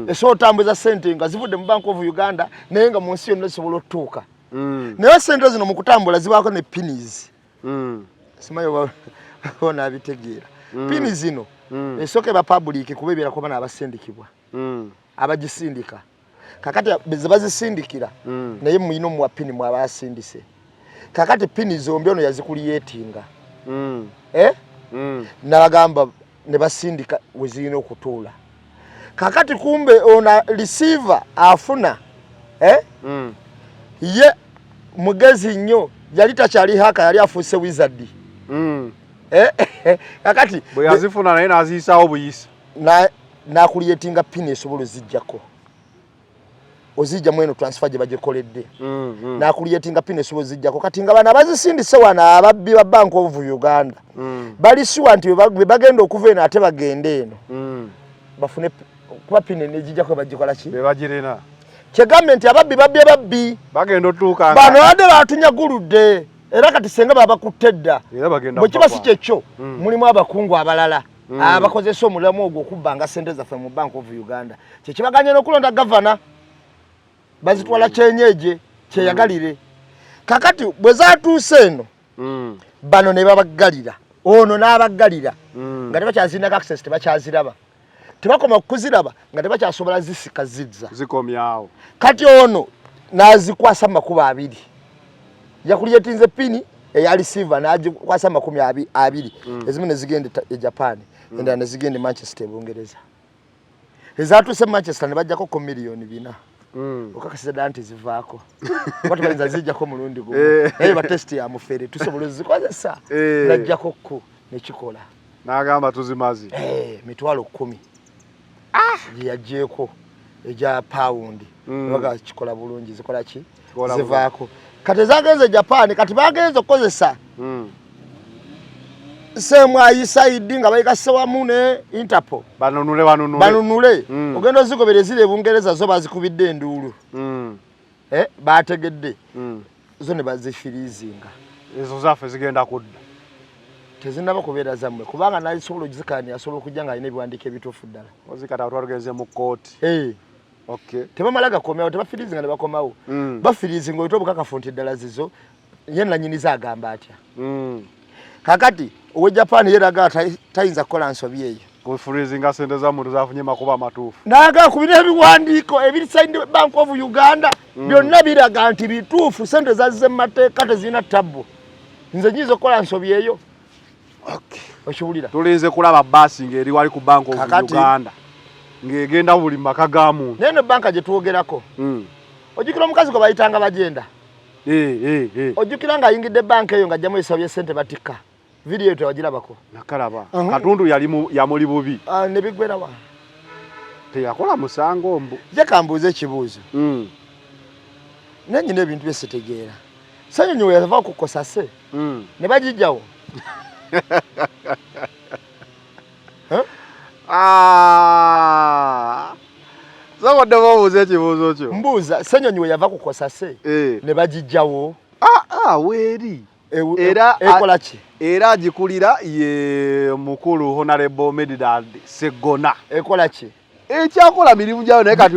esobola tambuza sente nga zivudde mu Bank of Uganda naye nga mu nsi yonna esobola otuuka naye sente zino mu kutambula zibaako ne pinies simayo bona abitegeera pini zino esooke ba public kubeebera kuba n'abasindikibwa abagisindika kakati bazisindikira naye muyino mu pini mu abasindise kakati pini zombi ono yazikuliyetinga nabagamba ne basindika wezirina okutuula kakati kumbe ona receiver afuna ye mugezi nnyo yali takyali haka yali afuuse wizard kakati bwe yazifuna naye n'aziyisaawo buyisa nakuliyetinga pini esobola ozijjako ozijja mweno transfer gye bagikoledde nakuliyetinga pini esobola ozijjako kati nga bana bazisindise wano ababbi ba Bank of Uganda bali siwa nti bwe bagenda okuva eno ate bagende eno bafune kuba pini nejijjako bagikola ki bebagirina kyegambe nti ababbi babbi bagenda otuuka bano ade batunyaguludde era kati senga baba kutedda bwe kiba si kyekyo mulimu abakungu abalala abakozesa omulamu ogwo okubbanga sente zaffe mu Bank of Uganda kyekibaganye n'okulonda gavana bazitwala kyenyeje kyeyagalire kakati bwe zatuuse eno bano ne babagalira ono n'abagalira nga tebakyazirina access tebakyaziraba tebakoma okuziraba nga tebakyasobola zisika zizza zikomyawo kati ono nazikwasa 200 yakuliyetinze pini eyali silver nagikwasa 200 ezimu ne zigenda e Japan endala ne zigenda Manchester Bungereza ezatuuse Manchester ne bajjako ko miliyoni 4 okakasiza danti zivaako watu balinza zijjako mulundi gumu naye ba test ya mufere tusobola zikozesa najjako ko nekikola n'agamba tuzimazi mitwalo 10 yajjeko eja pound baga kikola bulungi zikola ki zivaako kati zagenze Japan kati bagenze okozesa semwa ayisaidi nga bayikase wamu ne Interpol banunule ogenda zigoberezire Bungereza zo bazikubidde enduulu bategedde zo ne bazifirizinga ezo zaffe zigenda kudda tezinaba kubeera zammwe kubanga nali sobola ogizikani asobola okujja nga alina ebiwandiiko ebituufu ddala ozikata twalugeze mu kooti okay tebamala gakomyawo tebafirizinga ne bakomawo bafirizinga oyita obukakafu nti ddala zizo ye nanyiniza agamba atya kakati owe Japan yeraga tayinza kukola nsobi eyo kufurizinga sente za muntu zafunye makuba matuufu naga kubira ebiwandiiko ebirisainde Bank of Uganda byonna biraga nti bituufu sente zazze mu mateeka tezirina tabbu nze nyiza okukola nsobi eyo okiwulira tulinze kulaba basi ngeri wali ku Bank of Uganda ngegenda buli maka ga muntu nene banka gye tuwogerako ojjukira omukazi gwe bayitanga bagenda ojjukira nga ayingidde banka eyo nga ajjamu esabye sente batikka video tewagirabako nakalaba katundu yamuli bubi ne bigwera wa teyakola musango mbu je kambuuze ekibuuzo nanyi n'ebintu byesitegeera sanyonyi yava kukosa se ne bagijjawo Zako demo buze kibuzo kyo. Mbuza sanyonyi yava kukosa se ne bagijjawo. Weri. Era ekola ki? Era agikulira ye mukulu Honorable Medidad Segona. Ekola ki? Ekyakola mirimu gyayo naye kati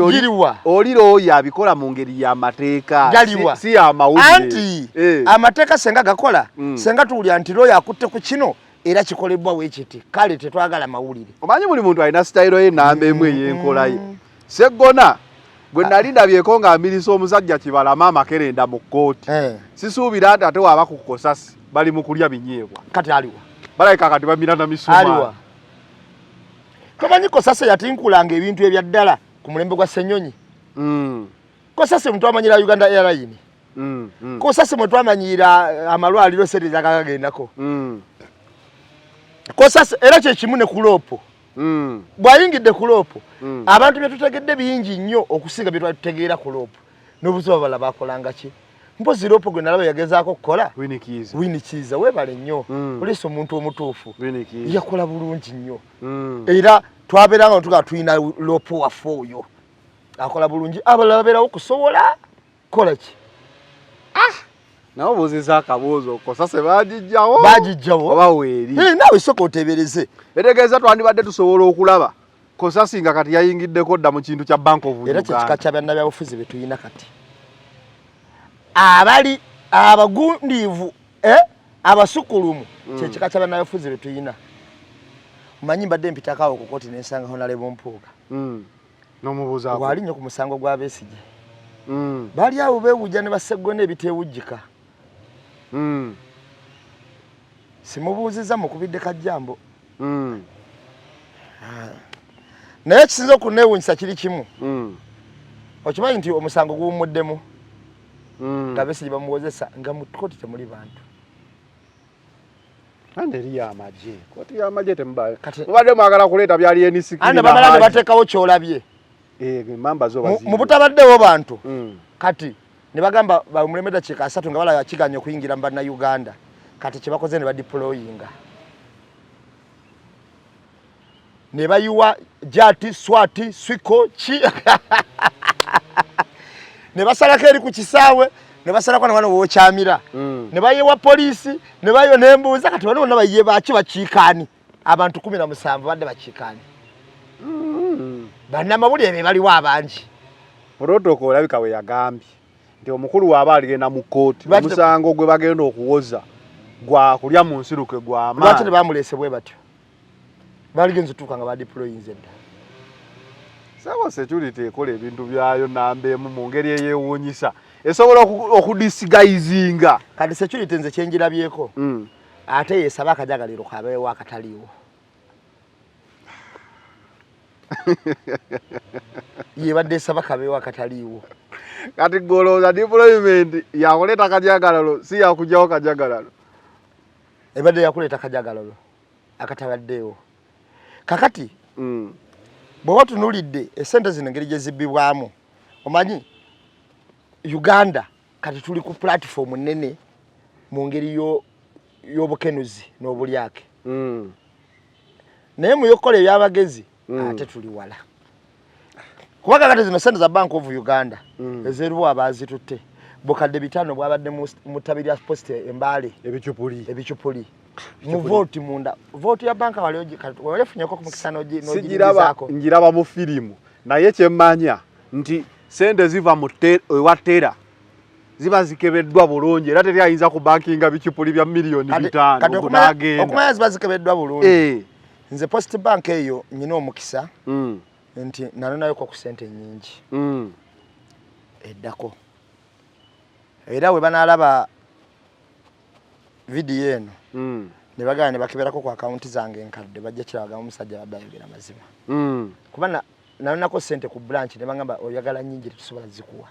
oliro yabikola mu ngeri ya mateeka si ya mawulire. Anti amateeka senga gakola senga tuulya nti looyo akutte ku kino era kikolebwa weekiti kale tetwagala mawulire. Omanyi buli muntu alina style ye namba emu ey'enkola ye. Segona gwe nali ndabyeko nga amirisa omusajja Kibalama Makerenda mu kkooti sisuubira nti ate waaba ku kkosasi bali mu kulya binyeebwa kati aliwa balabika kati bamirana misumaali aliwa. Tomanyi Kosase yatinkulanga ebintu ebya ddala ku mulembe gwa Ssenyonyi. Kosase muntu amanyira Uganda Airline. Kosase muntu amanyira amalwaliro sente zakagendako. Kosase era kye kimu ne kulopo. Bwayingidde kulopo abantu byetutegedde bingi nnyo okusinga bye twatutegeera kulopo. N'obusoba bala bakolanga ki? Mpozi lopo gwe nalaba yagezaako okukola Winikiza webale nnyo poliisi omuntu omutuufu yakola bulungi nnyo era twabeeranga tuga tuyina lopo waffe oyo akola bulungi abalala beerawo kusobola kola ki nawo buziza akabuuzo Kosase bagijjawo oba weeri naawe sooka oteebereze etegeeza twandibadde tusobola okulaba Kosase nga kati yayingiddeko dda mu kintu kya Bank of Uganda era kyekika kya bannabyabufuzi be tuyina kati abali abagundivu abasukulumu kyekika kya bannabyabufuzi be tuyina. Manyi mbadde mpitakawo ku kooti n'ensanga Honorable Mpuuga n'omubuuza wali nnyo ku musango gwa Besigye bali awo beewujja ne Basseggona ebiteewujjika simubuuziza mukubidde kajjambo naye kisinza okuneewuunyisa kiri kimu okimanyi nti omusango guwummuddemu nga Besigye bamuwozesa nga mu kooti temuli bantu Anderi ya maje. Kooti ya maje tembaye. Mubadde mwagala kuleeta byali enisikiri. Ande bamala bateekawo kyolabye. Mamba zo bazi. Mu butabaddewo bantu. Kati ne bagamba ba mulemeda chika 3 nga bala yakiganye okuyingira mba na Uganda. Kati kye bakoze ne ba deployinga. Ne bayiwa Jati, Swati, Swiko, chi. Ne basalako eri ku kisaawe. Ne basalako na wano wokyamira ne bayewa poliisi ne bayo nembuuza kati bano baye baki bakiikaani abantu 17 badde bakikani bannamawulire be baliwo abangi protocol olabika we yagambye nti omukulu waaba aligenda mu kkooti omusango gwe bagenda okuwoza gwa kulya mu nsiruke gwa amaanyi lwaki tebamulese bwe batyo baligenza tuuka nga badiployinze dda sawa security ekola ebintu byayo nambeemu mu ngeri eyeewuunyisa esobola okudisigayizinga kati security nze kyenjirabyeko ate yesaba akajagaliro kabeewo akataliiwo yebadde esaba kabeewo akataliiwo kati golooza deployment yakuleeta kajagalalo si yakugyawo kajagalalo ebadde yakuleeta kajagalalo akatabaddeewo kakati bw'oba tunuulidde essente zino engeri gye zibbibwamu omanyi Uganda kati tuli ku platform nnene mu ngeri y'obukenuzi n'obulyake naye mu yokola ebyabagezi ate tuli wala kubanga kati zino sente za Bank of Uganda ezeriwo abazitutte bukadde 5 bwabadde mu ttabi lya post embaale ebicupuli mu vote munda vote ya banka walefunyeko ku mukisano n'ogirabako njiraba mu firimu naye kyemmanya nti sente ziva mu watera ziba zikebeddwa bulungi era teri ayinza ku bankinga bicupuli bya milioni 5 kunagenda okumanya ziba zikebeddwa bulungi nze post bank eyo nyina omukisa nti nanonayo ku sente nyingi eddako era we banalaba video eno ne bagana ne bakeberako ku account zange enkadde bajja kiraga omusajja babayogera mazima kuba nanonako sente ku branch ne bangamba oyagala nyingi tusobola zikuwa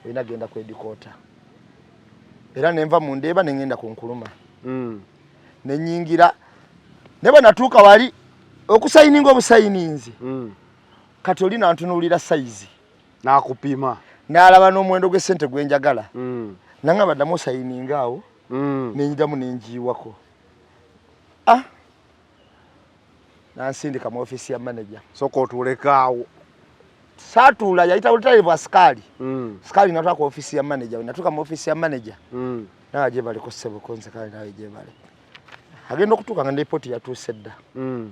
wena genda ku edikota era nenva mu ndeeba ne ngenda ku nkuluma ne nyingira ne banatuuka wali okusayininga obusayininzi kati oli nantunuulira size nakupima n'alaba n'omuwendo gw'essente gwenjagala nangamba ddamu osayininga awo nenyidamu nenjiiwako nansindika mu ofisi ya manager soko otulekaawo saatuula yayita bulitalivu asikali sikali natwala ku ofisi ya manager natuuka mu ofisi ya manager nawe gyebaleko ssebo nze kale nawe gyebale agenda okutuuka nga ndepooti yatuuse dda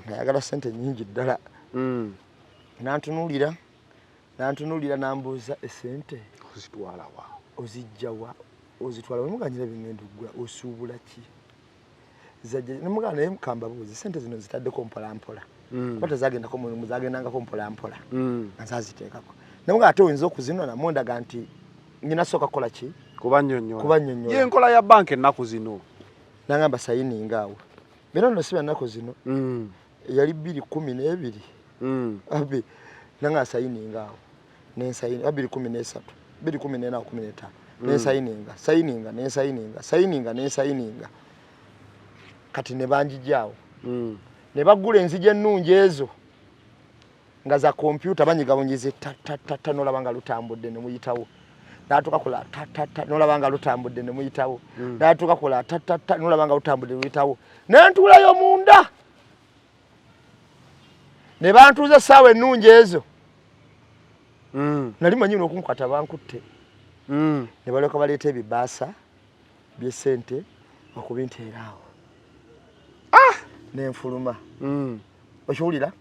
ngayagala sente nyingi ddala nantunuulira nambuuza esente ozitwalawa ozijjawa ozitwala wemuganyira bingendo gwa osuubula ki nemugana naye mukamba buuzi sente zino zitaddeko mpolampola kuba tezagendako mulimu zagendangako mpolampola nga zaziteekako nemugana ate oyinza okuzinona mondaga nti nyina sooka kukola ki kubanyonnyola ye enkola ya banka ennaku zino nangamba sayininga awo era nno siba ennaku zino yali 212 abe nanga sayininga awo nensayini 213 214 15 nensayininga kati ne banjijaawo ne bagula enzija ennungi ezo nga za kompyuta banyigabonyize tatata nolaba nga lutambudde ne muyitawo natuuka kola tatata nolaba nga lutambudde ne muyitawo natuuka kola tatata nolaba nga lutambudde ne muyitawo nentuulayo munda ne bantuuza essaawa ennungi ezo nali manyini okunkwata bankutte ne baleka baleeta ebibaasa by'essente okubinteeraawo nenfuluma okiwulira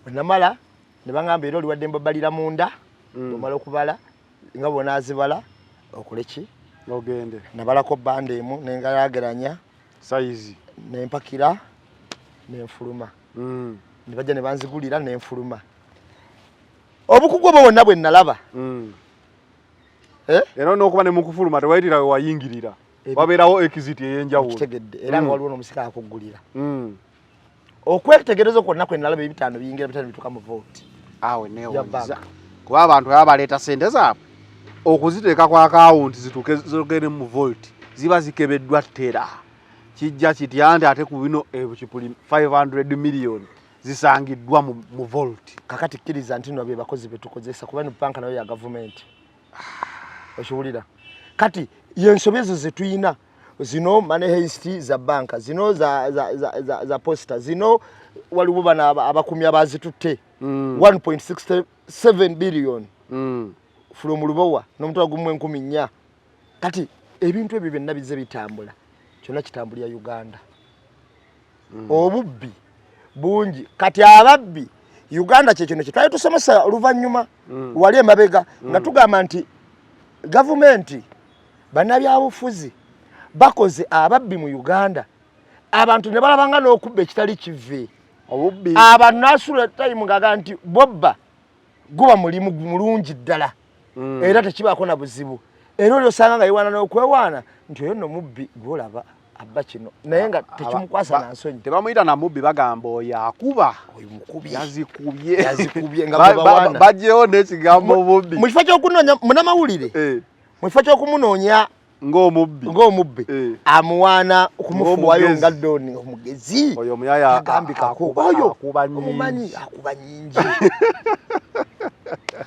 bwenamala ne bangamba era oliwadde mbabalira munda omala okubala nga bwonazibala okuleki ogende nabalako banda emu nengalaageranya saizi nempakira nenfuluma ne bajja ne banzigulira nenfuluma obukugu obwo bwonna bwe nalaba era n'okuba ne mukufuluma tewayitira we wayingirira wabeerawo exit ey'enjawulo kitegedde era nga waliwo n'omusika akuggulira okwetegereza kwonna kwe nalaba ebitaano biyingira bitano bituuka mu vote awe neewuliza kuba abantu baba baleeta sente zaabwe okuziteeka ku akawunti zituuke zogere mu vote ziba zikebeddwa ttera kijja kitya nti ate ku bino ebukipuli 500 million zisangiddwa mu vote kakati kkiriza nti nno be bakozi betukozesa kuba ni banka nayo ya gavumenti okiwulira kati yensobi ezo zetuyina zino money heist za banka zino za posta zino waliwo bana abakumi abazitutte 1.67 billion from Lubowa n'omutwalo gumu 14 kati ebintu ebyo byonna bize bitambula kyonna kitambulira Uganda obubbi bungi kati ababbi Uganda kyekino kye twali tusomesa oluvannyuma wali emabega nga tugamba nti gavumenti bannabyabufuzi bakoze ababbi mu Uganda abantu ne balabanga n'okubba ekitali kive obubbi abantu nasula time ngaga nti bobba guba mulimu mulungi ddala era tekibaako na buzibu era osanga nga yiwana n'okwewaana nti oyo nno mubbi gwolaba abba kino naye nga tekimukwasa na nsonyi tebamuyita na mubbi bagamba oyo akuba oyo mukubi yazikubye nga babawana bajjeho n'ekigambo bubbi mu kifo ky'okunoonya munamawulire mu kifo ky'okumunoonya ng'omubbi amuwaana okumufuwayo nga ddoni omugezi oyo muyaya agambikako oyo omumanyi akuba nyingi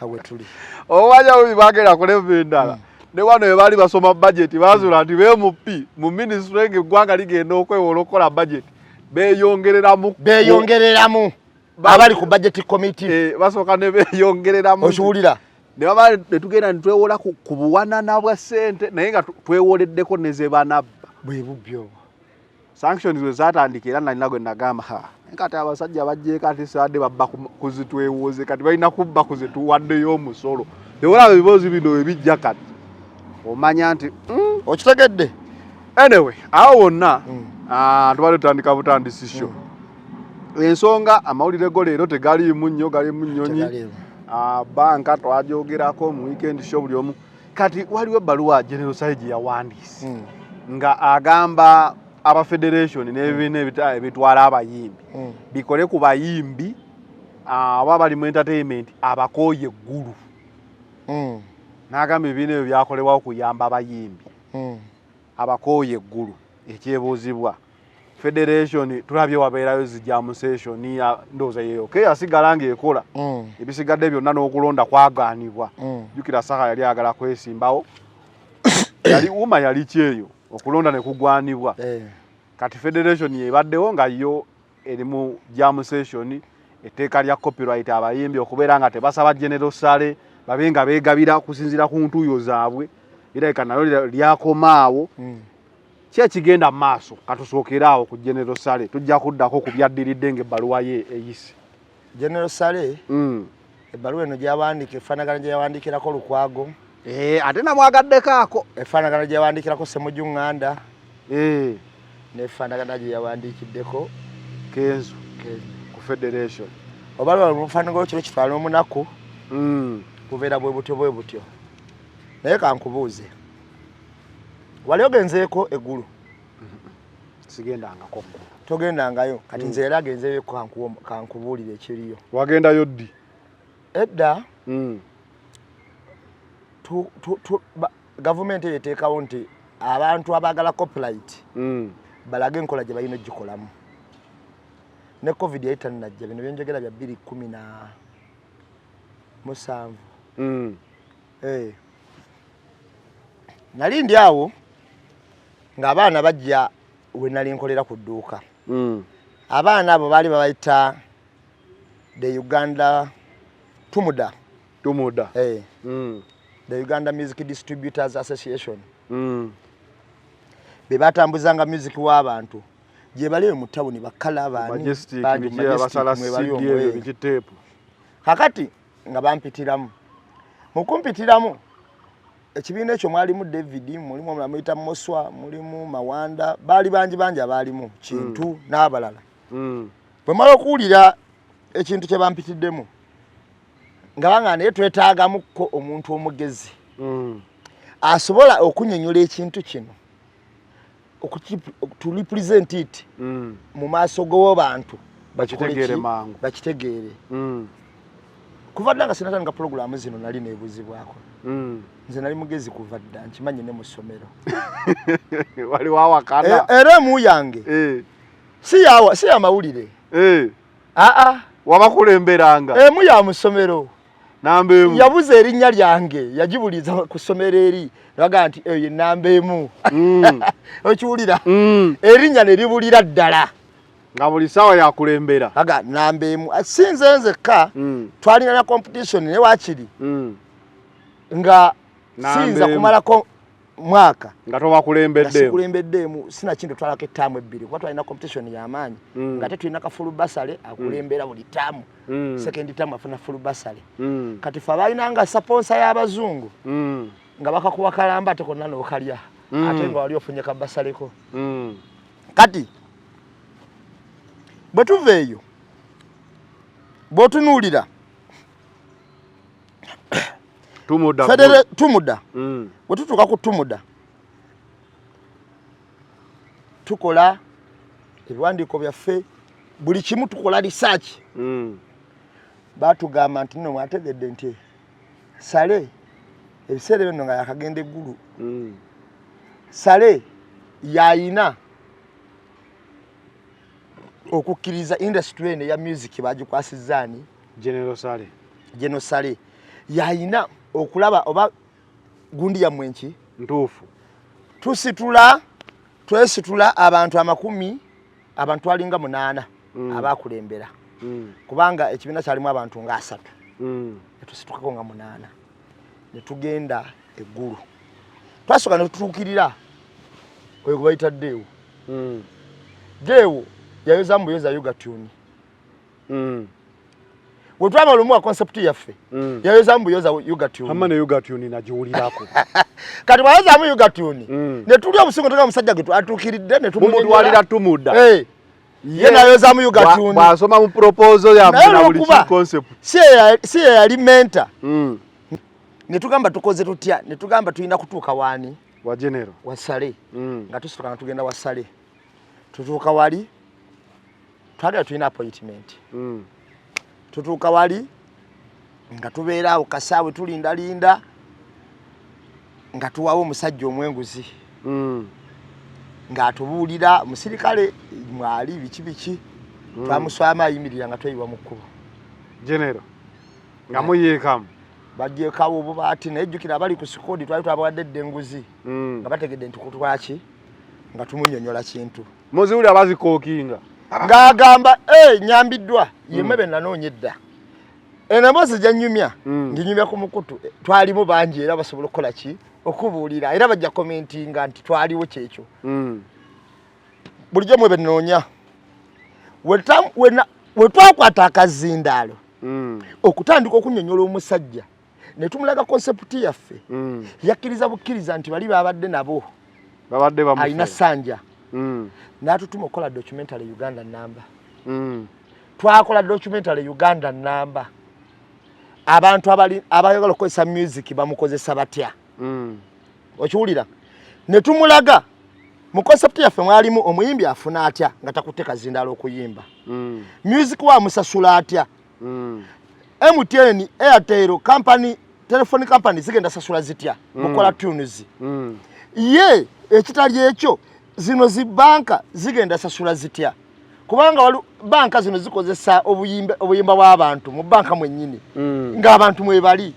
awe tuli owaja bubbi bagenda kuleva endala ne wano we baali basoma budget bazuula nti beemupi mu ministry ng'eggwanga ligenda okwewola okukola budget beeyongereramu abali ku budget committee basooka ne beeyongereramu okiwulira ne baba ne tugenda ne twewola ku buwanana bwa ssente naye nga twewoleddeko ne ze banabba bwe bubbi obwo sanctions we zaatandika era nalina gwe nagamba kati abasajja bajjeeko ati sadde babba kuzitwewoze kati balina kubba kuzituwaddeyo omusolo ewolaba ebibuuzo bino we bijja kati omanya nti okitegedde anyway awo wonna tubadde tutandika butandisisyo ensonga amawulire go leero tegaliimu nnyo galimu nnyonyi banka twajogerako mu weekend show buli omu kati waliwo ebbaluwa General Saiji yawandiise nga agamba aba federation n'ebibiina ebitwala abayimbi bikole ku bayimbi aba bali mu entertainment abakooye eggulu n'agamba ebibiina ebyo byakolebwawo kuyamba abayimbi abakooye eggulu ekyebuuzibwa federation tulabye wabeerayo zijjamu session ndowooza yeyo ke yasigala ng'ekola ebisigadde byonna n'okulonda kwagaanibwa jjukira Saka yali agala kwesimbawo yali uma yali kyeyo okulonda ne kugwanibwa kati federation yebaddewo nga yo eri mu jam session etteeka lya copyright abayimbi okubeera nga tebasaba General Sale babe nga beegabira kusinzira ku ntuuyo zaabwe era nalyo lyakomaawo kigenda maaso katusookerawo ku General Sale tujja kuddako ku byaddiridde ng'ebbaluwa ye eyise General Sale ebbaluwa eno gyawandiika efaanagana gye yawandiikirako Lukwago ate namwagaddeko ako efaanagana gye yawandiikirako Ssemujju Nganda n'efaanagana gye yawandiikiddeko Kenzo ku federation obalwa mufaanagano kiro kitwala omunaku kubeera bwe butyo naye kankubuuze wali ogenzeeko eggulu sigendangako togendangayo kati nze era agenzeeyo kankubuulire ekiriyo wagendayo ddi edda gavumenti eteekawo nti abantu abaagala copyright balage enkola gye balina ogikolamu ne covid yali tannajja bino byenjogera bya 2017 nali ndi awo ng'abaana bajja we nali nkolera ku dduuka abaana abo baali babayita the Uganda Tumuda the Uganda Music Distributors Association be batambuzanga music w'abantu gye bali mu tawuni bakala abaani kakati nga bampitiramu mukumpitiramu ekibiina ekyo mwalimu David mulimu omulamu yita Moswa mulimu Mawanda baali bangi abaalimu Kintu n'abalala bwe mala okuwulira ekintu kye bampitiddemu nga banga naye twetaagamuko omuntu omugezi asobola okunnyonnyola ekintu kino to represent it mu maaso g'abantu bakitegeere kuva dda nga sinatandika pulogulaamu zino nali neebuuzibwako nze nali mugezi kuva dda nkimanyi ne mu ssomero waliwo awakana era emu yange si ya mawulire wabakulemberanga emu ya mu ssomero namba emu yabuza erinnya lyange yagibuliza ku ssomero eri naga nti eyo namba emu okiwulira erinnya ne libulira ddala nga buli ssaawa yakulembera aga namba emu sinze nzekka twalina na competition ne wakiri nga sinza kumalako mwaka ngato bakulembedde kulembedde sina kintu twalaka etamu ebbiri kuba twalina competition y'amaanyi ngate tulina ka full basale akulembera buli tamu second tamu afuna full basale kati fa balina nga sponsor y'abazungu nga bakakuwa kalamba ate konna n'okalya ate nga wali ofunye ka basaleko kati bwe tuveeyo bw'otunuulira tumuda bwe tutuuka ku tumuda tukola ebiwandiiko byaffe buli kimu tukola research baatugamba nti nno mwategedde nti Sale ebiseera bino nga yakagenda eggulu Sale yayina okukkiriza industry eno ya music bagikwasizaani General Sale yayina okulaba oba gundi ya mwenki ntuufu twesitula abantu amakumi abantu alinga 8 abakulembera kubanga ekibiina kyalimu abantu nga 3 tusituka nga 8 ne tugenda eggulu twasoka ne tutuukirira oyo gwe bayita Deewo Deewo yayoza mbuyoza yoga tune wetwama lumu wa concept yaffe yayoza mbuyoza yoga tune amane yoga tune najiwulirako kati bayoza mu yoga tune ne tuli obusingo tuka musajja getu atuukiridde ne tumudwalira tumuda yena yoza mu yoga tune basoma mu proposal ya muna buli concept si yali mentor ne tugamba tukoze tutya ne tugamba tulina kutuuka wani wa general wa Sale nga tusituka nga tugenda wa Sale tutuuka wali twagala tulina appointment tutuuka wali nga tubeera awo kasaawe tulindalinda nga tuwawo omusajja omwenguzi ng'atubuulira musirikale mwali biki twamuswama ayimirira nga tweyiwa mu kkubo general nga muyeekamu bagyekawo obo baati nejjukira abali ku sikodi twali twabawadde eddenguzi nga bategedde nti kutwaki nga tumunyonyola kintu muziwuli abazikookinga ng'agamba nyambiddwa yemmebe nanoonya edda enambozi gyanyumya nginyumya ku mukutu twalimu bangi era basobola okukola ki okubuulira era bajja commentinga nti twaliwo kyekyo bulijjo mwebe noonya we twakwata akazindaalo okutandika okunyonyola omusajja ne tumulaga concept yaffe yakkiriza bukkiriza nti bali babadde nabo babadde bamufa alina sanja n'atutuma okukola documentary Uganda number twakola documentary Uganda number abantu abayagala okukozesa music bamukozesa batya okiwulira ne tumulaga mu concept yaffe mwalimu omuyimbi afuna atya nga takutte kazindaalo okuyimba music wa musasula atya MTN Airtel company telephone company zigenda sasula zitya mukola tunes ye ekitali ekyo zino zibanka zigenda sasula zitya kubanga banka zino zikozesa obuyimba bw'abantu mu banka mwennyini ng'abantu mwebali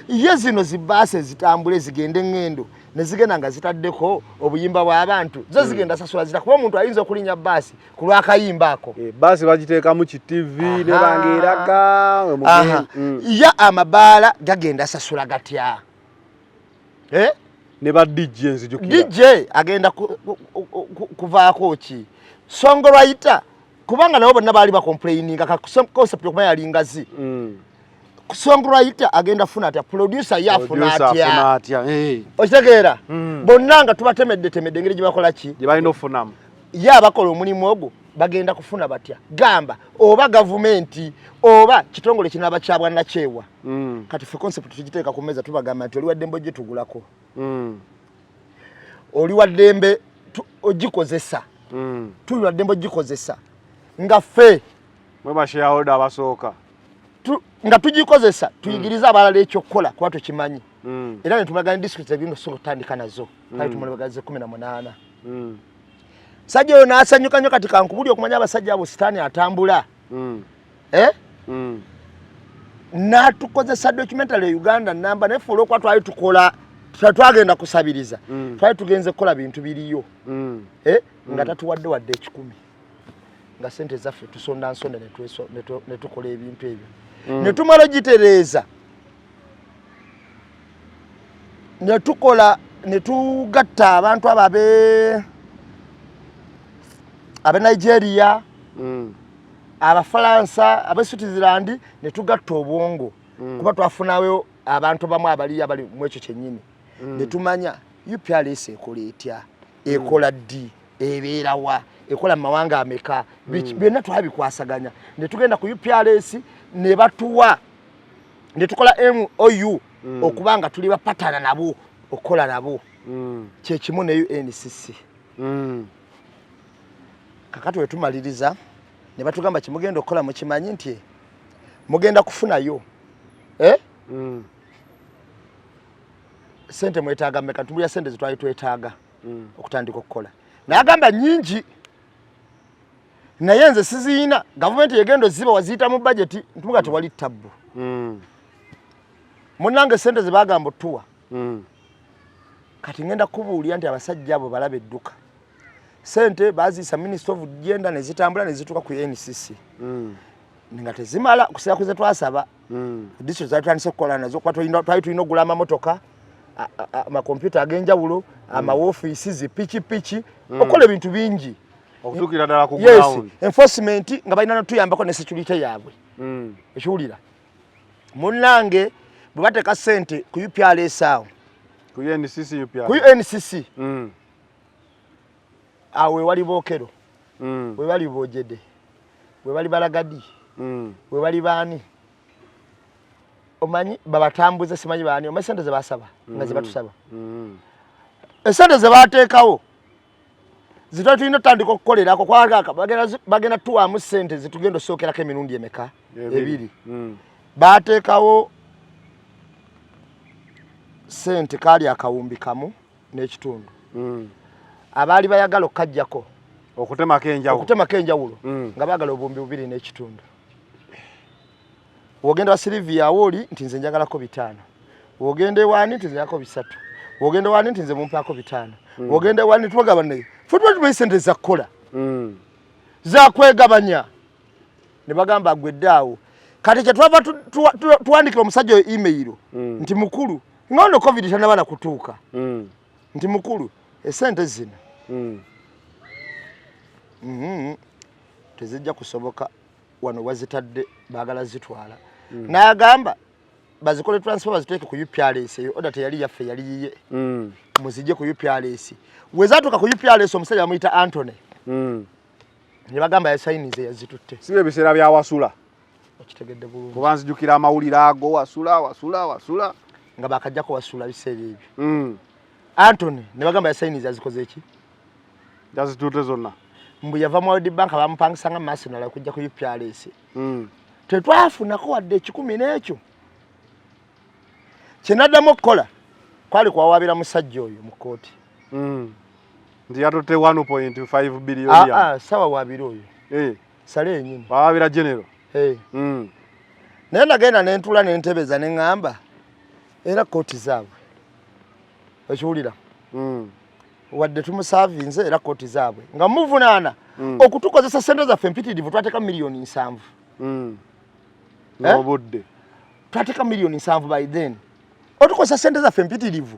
ye zino zibaase zitambule zigende ngendo ne zigenda nga zitaddeko obuyimba bw'abantu zo zigenda sasula zitya kuba omuntu ayinza okulinnya baasi ku lw'akayimba ako baasi bagiteekamu ki TV ne bangeeraga ya amabaala gagenda sasula gatya ne ba DJ nzijukira DJ agenda kuvaako ki songwriter kubanga nabo bonna baali bacomplaininga ka concept okuma yali ngazi songwriter agenda funa atya producer yafuna atya okitegeera bonna nga tubatemedde engeri gye bakola ki gye balina okufunamu ye abakola omulimu ogwo bagenda kufuna batya gamba oba gavumenti oba kitongole kinaba kyabwa nakyewa kati fe concept tugiteeka ku meza tubagamba nti oli waddembe ogitugulako oli waddembe ogikozesa tuli waddembe ogikozesa nga ffe mwe bashareholder abasooka nga tugikozesa tuyigiriza abalala ekyokukola kuba tukimanyi era ne tumagana district ebintu so kutandika nazo kale tumulagaze 18 sajja oyo n'asanyuka nnyo kati kankubuli okumanya abasajja abo sitaani atambula n'atukozesa documentary Uganda number naye ffe olw'okuba twali tukola twagenda kusabiriza twali tugenze kukola bintu biriyo nga tatuwadde wadde 10 nga sente zaffe tusonda nsonde ne tukola ebintu ebyo ne tumala gitereeza ne tukola ne tugatta abantu abe Nigeria aba Faransa abe Switzerland ne tugatta obwongo kuba twafunawo abantu bamu abali mu ekyo kyennyini ne tumanya UPRS ekola etya ekola ddi ebeerawa ekola mawanga ameka byonna twabikwasaganya ne tugenda ku UPRS ne batuwa ne tukola MOU okubanga tuli bapatana nabo okola nabo kye kimu ne UNCC kakati we tumaliriza ne batugamba kimugenda okukola mu kimanyi nti mugenda kufunayo sente mwetaaga meka tumulya sente zitwali twetaaga okutandika okukola nagamba nyingi naye nze siziina gavumenti yegendo ziba waziyita mu budget ntumuga tewali tabbu munange sente zibagamba otuwa kati ngenda kubuulira nti abasajja abo balaba edduka sente bazisa Minister of Gender ne zitambula ne zituka ku NCC nga tezimala kusira kuze twasaba district za twanise okukola nazo kwa twali tulina ogula amamotoka amakompyuta agenjawulo amawofiisi zipichi okola ebintu bingi okutukira ddala ku ground enforcement nga balina tuyambako ne security yaabwe ekiwulira munnange bwe bateeka sente ku UPRS awo ku NCC awe wali bookero we bali boojede we bali balagadi we bali baani omanyi babatambuze simanyi baani omanyi sente ze basaba nga ze batusaba esente ze bateekawo zitwa tulina otandika okukolerako kwagaka bagenda tuwaamu sente zitugenda osookerako emirundi emeka ebiri bateekawo sente kaali akawumbi kamu n'ekitundu abaali bayagala okukajjako okutemako enjawulo nga baagala obuwumbi 2 n'ekitundu wogenda wa Silivia awoli nti nze njagalako 5 wogenda ewani nti nze njagalako 3 wogenda ewani nti nze mumpaako 5 wogenda ewani tubagaba naye futuba tubayi sente zakkola zakwegabanya ne bagamba agweddaawo kati kye twava tuwandikira omusajja oyo email nti mukulu ngono covid tanabala kutuuka nti mukulu esente zino tezijja kusoboka wano wazitadde bagala zitwala n'agamba bazikole transfer baziteeke ku UPRS eyo oda teyali yaffe yali yiye muzijje ku UPRS wezatuka ku UPRS omusajja amuyita Anthony ne bagamba yasayinize yazitutte sibe biseera bya wasula okitegedde bulungi kuba nzijukira amawulire ago wasula nga bakajjako wasula biseera ebyo Anthony ne bagamba yasayinize azikoze eki yazitutte zonna mbu yava mu World Bank bamupangisanga Arsenal okujja ku UPRS tetwafunako wadde 10 n'ekyo kyenaddamu okukola kwali kwawabira musajja oyo mu kooti nti yatotte 1.5 billion sawa wabira oyo sale enyini wawabira general naye nagenda nentula nentebeza neŋŋamba era kooti zaabwe okiwulira wadde tumusavinze era kooti zaabwe nga muvunaana okutukozesa sente zaffe empitirivu twateeka miliyoni 7 n'obudde twateeka miliyoni 7 by then otukozesa sente zaffe empitirivu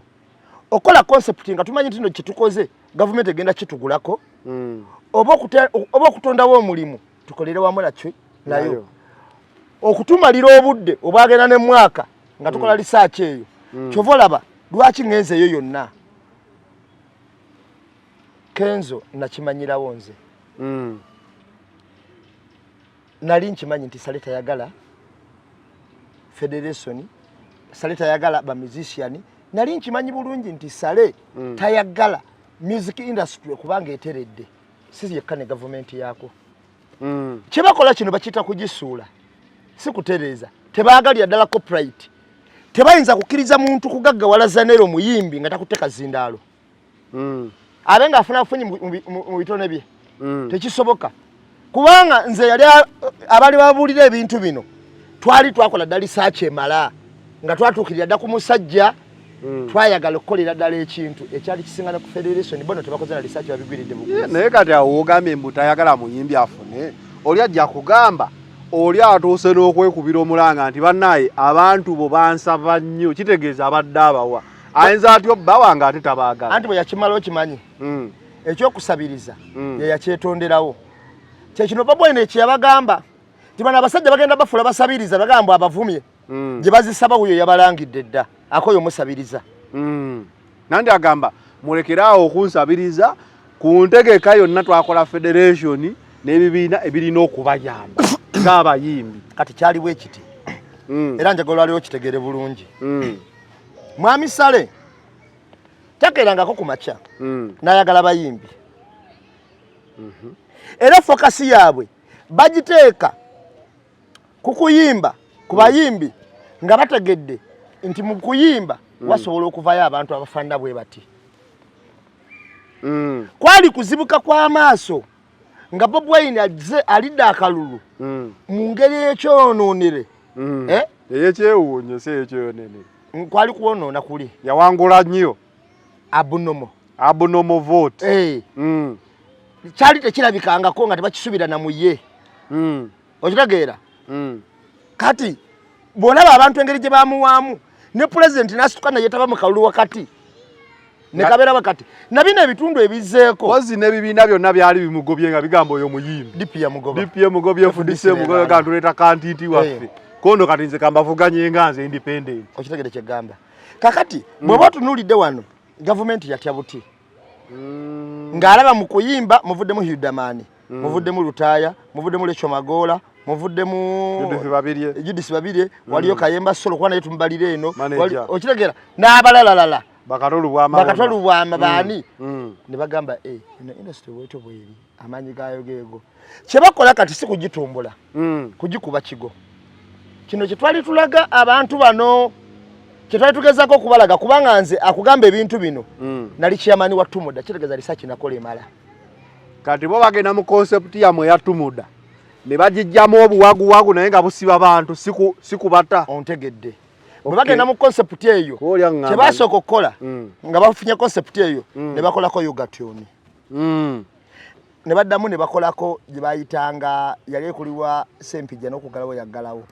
okola concept nga tumanyi nti no kitukoze government egenda kitugulako oba okutondawo omulimu tukolere wamu nayo okutumalira obudde obwagenda ne mwaka nga tukola research eyo kyova olaba lwaki ngenze eyo yonna Kenzo nakimanyirawo nze nali nkimanyi nti Saleta yagala Federation Saleta yagala ba musician nali nkimanyi bulungi nti Sale tayagala music industry kubanga eteredde sisi yekkane government yako kibakola kino bakita kugisuula si kutereza tebagalya ddala copyright tebayinza kukiriza muntu kugaggawala Zanero muyimbi nga takuteka zindalo abenga afuna funyi mu bitone bye tekisoboka kubanga nze yali abali babulira ebintu bino twali twakola dali sache mala nga twatukirira dda ku musajja twayagala okukolera ddala ekintu ekyali kisingana ku Federation bono tebakoze na research babigwiridde buguzi naye kati awo ogambye mbu tayagala muyimbi afune oli ajja kugamba oli atuuse n'okwekubira omulanga nti bannaye abantu bo bansaba nnyo kitegeeza abadde abawa ayinza atyo bawanga ate tabaagala anti bwe yakimala okimanyi ekyokusabiriza ye yakyetonderawo kyekino Bobi Wine kyeyabagamba nti bano abasajja bagenda bafuula basabiriza bagamba abavumye gye bazisaba uyo yabalangidde dda akoyo musabiriza nandi agamba mulekerawo okunsabiriza ku ntegeka yonna twakola federation n'ebibiina ebirina okubayamba ng'abayimbi kati kyaliwo ekiti era njagala waliwo kitegere bulungi mwami Sale takerangako ku makya n'ayagala bayimbi era fokasi yaabwe bagiteeka ku kuyimba ku bayimbi nga bategedde nti mu kuyimba wasobola okuvayo abantu abafaanana bwe bati kwali kuzibuka kw'amaaso nga Bobi Wine alidde akalulu mu ngeri y'ekyonoonere eyekyewuunyo si ekyonene kwali kuwonoona kuli yawangula nnyo abnormal vote kyali tekirabikangako nga tebakisubira na muye okitegeera kati bw'olaba abantu engeri gye bamuwaamu ne pulezidenti n'asituka naye taba mu kalulu wakati ne kabeera wakati na bino ebitundu ebizeeko kozi n'ebibiina byonna byali bimugobye nga bigamba oyo muyimbi DPM mugobye FDC mugobye kantuleeta kantiti waffe kono kati nze kambavuganye nga nze independent okitegere kyegamba kakati bw'oba otunuulidde wano gavumenti yatya buti ng'alaba mu kuyimba muvuddemu Hildamani muvuddemu Lutaaya muvuddemu Lecho Magola muvuddemu Judisi Babirye waliyo Kayemba Solo kwana yetu mbalire eno okitegera n'abalalalala bakatolu bwama baani ne bagamba ino industry weto bweri amanyi gayo geego kye bakola kati si kugitumbula kugikuba kigo kino kye twali tulaga abantu bano kye twali tugezako okubalaga kubanga nze akugamba ebintu bino nali chairman wa Tumuda kitegeeza research nakola emala kati bo bagenda mu concept yamwe ya Tumuda ne bagijjamu obuwaguwagu naye nga busiba bantu sikubata ontegedde bwe bagenda mu concept eyo kye basooka okukola nga bafunye concept eyo ne bakolako yogatoni ne baddamu ne bakolako gye bayitanga yali ekuliwa Sempijja n'okugalawo yaggalawo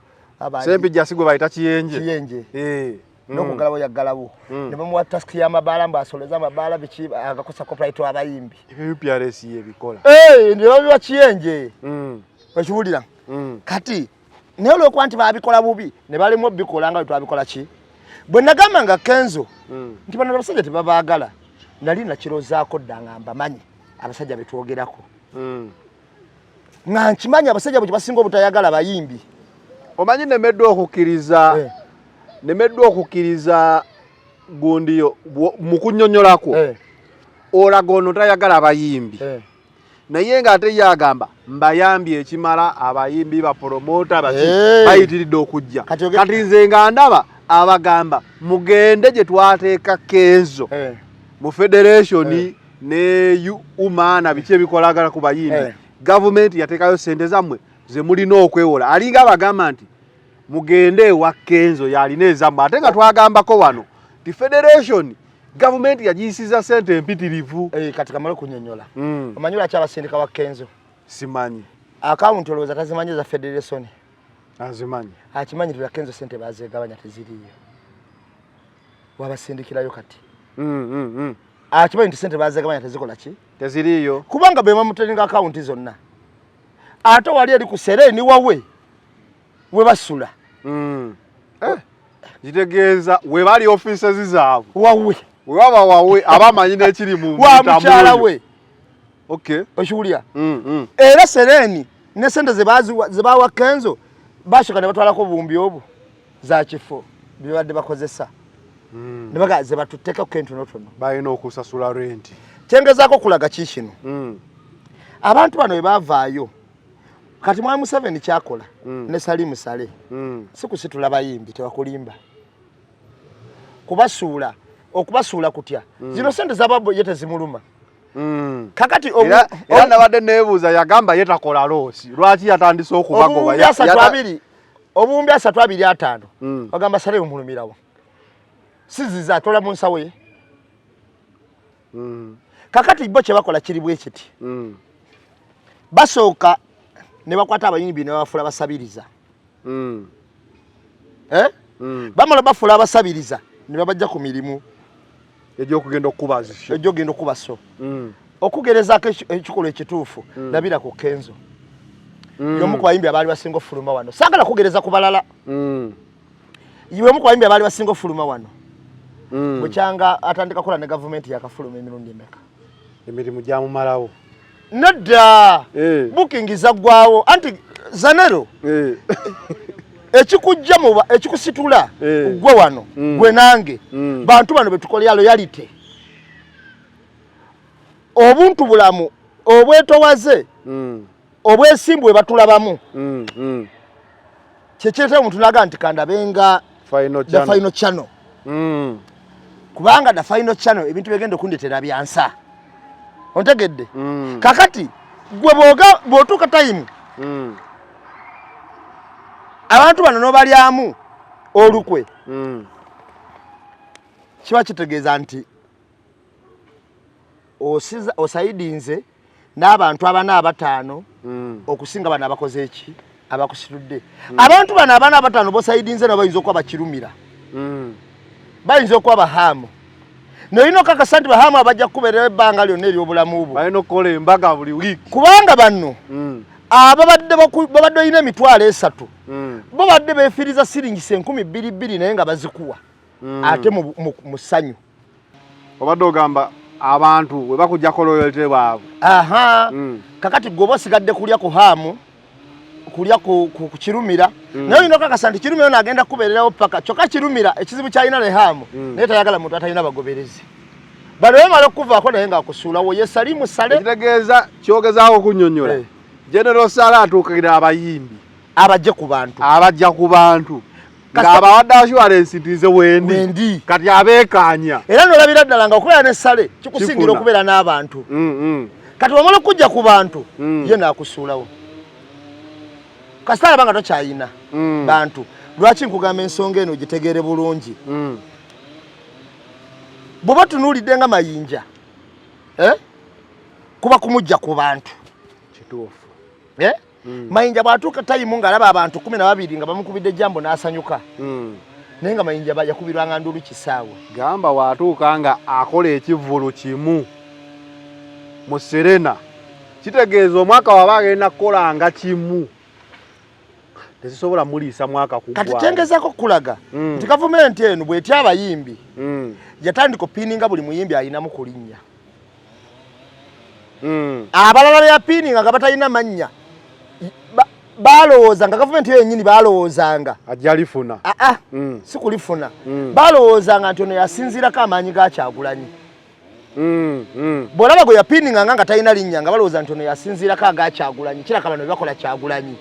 Sempijja sigwe bayita kiyenje n'okugalawo yaggalawo ne bamuwa task y'amabaala mbaasoleza amabaala biki agakosa copyright abayimbi PRS yebikola ne babiwa kiyenje okiwulira kati naye olwokuba nti babikola bubi ne balemu obikola nga twabikola ki bwe nagamba nga Kenzo nti bano abasajja tebabaagala nali nakirozaako dda nga mbamanyi abasajja betwogerako nga nkimanyi abasajja bwe kibasinga obutayagala bayimbi omanyi nemeddwa okukkiriza gundiyo mu kunnyonnyolako olaga ono tayagala abayimbi naye ng'ate yagamba mbayambye ekimala abayimbi bapromota bayitiridde okujja kati nze nga ndaba abagamba mugende gye twateeka Kenzo mu federation ne umana biki ebikolagala ku bayimbi gavumenti yateekayo sente zammwe ze mulina okwewola alinga abagamba nti mugende ewa Kenzo yalina ezammwe ate nga twagambako wano ti federation gavumenti yagiyisiza sente empitirivu kati kamala kunyonyola omanyi lwaki abasindika wa Kenzo simanyi account olowooza tazimanyi za federation azimanyi akimanyi tula Kenzo sente bazegabanya teziriyo wabasindikirayo kati akimanyi nti sente bazegabanya tezikola ki teziriyo kubanga bema mutelinga account zonna ate wali eri ku sereni wawe we basula kitegeeza we bali offices zaabwe wawe waba wawe abamanyi n'ekiri mu wa mukyala we okiwulira era sereni ne sente ze bawa Kenzo bashoka ne batwalako obumbi obwo za kifo bye badde bakozesa ne baga ze batuteka ku entonotono balina okusasula renti kyengezaako kulaga kishino abantu bano bwe bavaayo kati Mwami Museveni kyakola ne Salimu Sale si kusitula bayimbi tebakulimba okubasuula kutya zino sente zababo ye tezimuluma kakati era nabadde neebuuza yagamba ye takola loosi lwaki yatandise okubagoba obumbi 325 bagamba Sale omulumirawo siziza atola mu nsawo ye kakati bo kye bakola kiri bwe kiti basooka ne bakwata abayimbi ne bafula basabiriza bamala bafula abasabiriza ne babajja ku mirimu egy'okugenda okubazisho egy'okugenda okubaso okugerezaako ekikolwa ekituufu labira ku Kenzo y'omu ku bayimbi abaali basinga ofuluma wano saagala kugereza ku balala y'omu ku bayimbi abaali basinga ofuluma wano bukyanga atandika kola ne gavumenti yakafuluma emirundi emeka emirimu gyamumalawo nedda bukingiza ggwawo anti Zanero ekikujja muba ekikusitula gwe wano gwe nange bantu bano betukolya loyalty obuntu bulamu obwetowaze obwesimbwe batulabamu kyekyeteera omuntu naga nti kandabenga the final channel kubanga the final channel ebintu begenda okundetera byansa ontegedde kakati gwe bw'otuuka time abantu bano n'obalyamu olukwe kiba kitegeeza nti osaidinze n'abantu abana abataano okusinga bano abakoze eki abakusitudde abantu bano abana abataano bosaidinze nabo bayinza okuba bakirumira bayinza okuba bahaamu noyina okakasa nti bahaamu abajja kukubeerera ebbanga lyonna ery'obulamu bwo balina okukola embaga buli wiiki kubanga banno babadde olina emitwalo 3 bo badde beefiriza siringisi 2,200 naye nga bazikuwa ate mu ssanyu obadde ogamba abantu bwe bakujjako loyalty bwabwe kakati gwe osigadde kulya ku haamu kulya ku kirumira naye olina okakasa nti kirumira naagenda kukubeererawo paka kyokka kirumira ekizibu kyalina ne haamu naye tayagala muntu atalina bagoberezi bano bemala okuvaako naye ngaakusuulawo yesali musale ekitegeeza kyogezaako okunnyonnyola General Sala atuukira abayimbi abajja ku bantu ng'abawadde assurance ntize wendi kati abeekaanya era n'olabira ddala nga okubeera ne ssale kikusingira okubeera n'abantu kati wamala okujja ku bantu ye naakusuulawo kasita alaba nga tokyayina bantu lwaki nkugamba ensonga eno gitegeere bulungi bw'oba tunuulidde nga mayinja kuba kumujja ku bantu kituufu mayinja bw'atuuka tayimu ng'alaba abantu 12 nga bamukubidde jambo n'asanyuka naye nga mayinja yakubirwanga ndulu kisaawe gamba watuuka nga akola ekivvulu kimu mu Serena kitegeeza omwaka waba agenda kukolanga kimu tezisobola muliisa mwaka kugwa kati kyengezaako okulaga nti gavumenti eno bw'etya abayimbi yatandika opiininga buli muyimbi ayinamu ku linnya abalala beyapiininga nga batalina mannya balowooza nga gavumenti yo yennyini balowoozanga ajja lifuna si kulifuna balowoozanga nti ono yasinziirako amaanyi ga Kyagulanyi bw'olaba gwe yapiininga nga talina linnya nga balowooza nti ono yasinziirako aga Kyagulanyi kiraka bano bebakola Kyagulanyi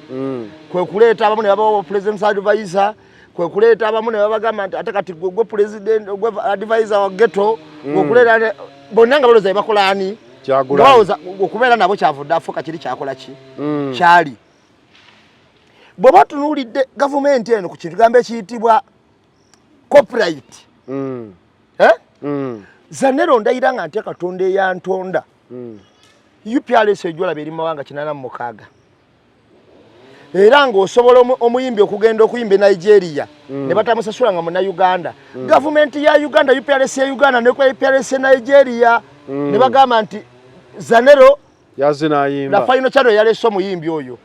kwe kuleeta abamu ne babawa president advisor kwe kuleeta abamu ne babagamba nti ate kati gwe president gwe advisor wa ghetto gwe kuleeta bonna nga balowooza bebakola ani balowooza okubeera nabo kyavudde afuuka kiri kyakola ki kyali bw'oba tunuulidde gavumenti eno ku kintu gamba ekiyitibwa copyright Zanero ndayira nga ntya Katonda eyantonda UPRS ejjolaba eri mawanga 86 era ng'osobola omuyimbi okugenda okuyimba Nigeria ne batamusasula nga Munnayuganda gavumenti ya Uganda UPRS ya Uganda ne kwa UPRS Nigeria ne bagamba nti Zanero yazinayimba la final channel yaleese omuyimbi oyo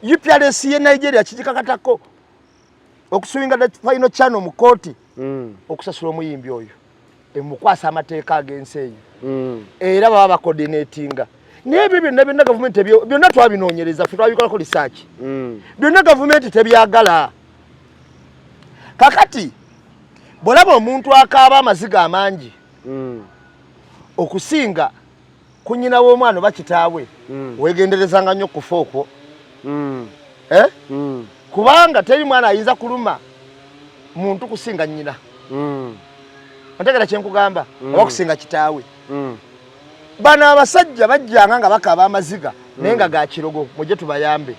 UPRS ye Nigeria kijikakatako okusuinga the final channel mu kooti okusasula omuyimbi oyo emukwasa amateeka agense eyo era baba bacoordinatinga n'ebyo byonna gavumenti byonna twabinoonyereza ffe twabikolako research byonna gavumenti tebyagala kakati bw'olaba omuntu akaaba amaziga amangi okusinga kunyina w'omwana oba kitaawe weegenderezanga nnyo okufa okwo kubanga teri mwana ayinza kuluma muntu kusinga nnyina ontegera kyenkugamba oba kusinga kitaawe bano abasajja bajjanga nga bakaaba amaziga naye nga ga kirogo mujje tubayambe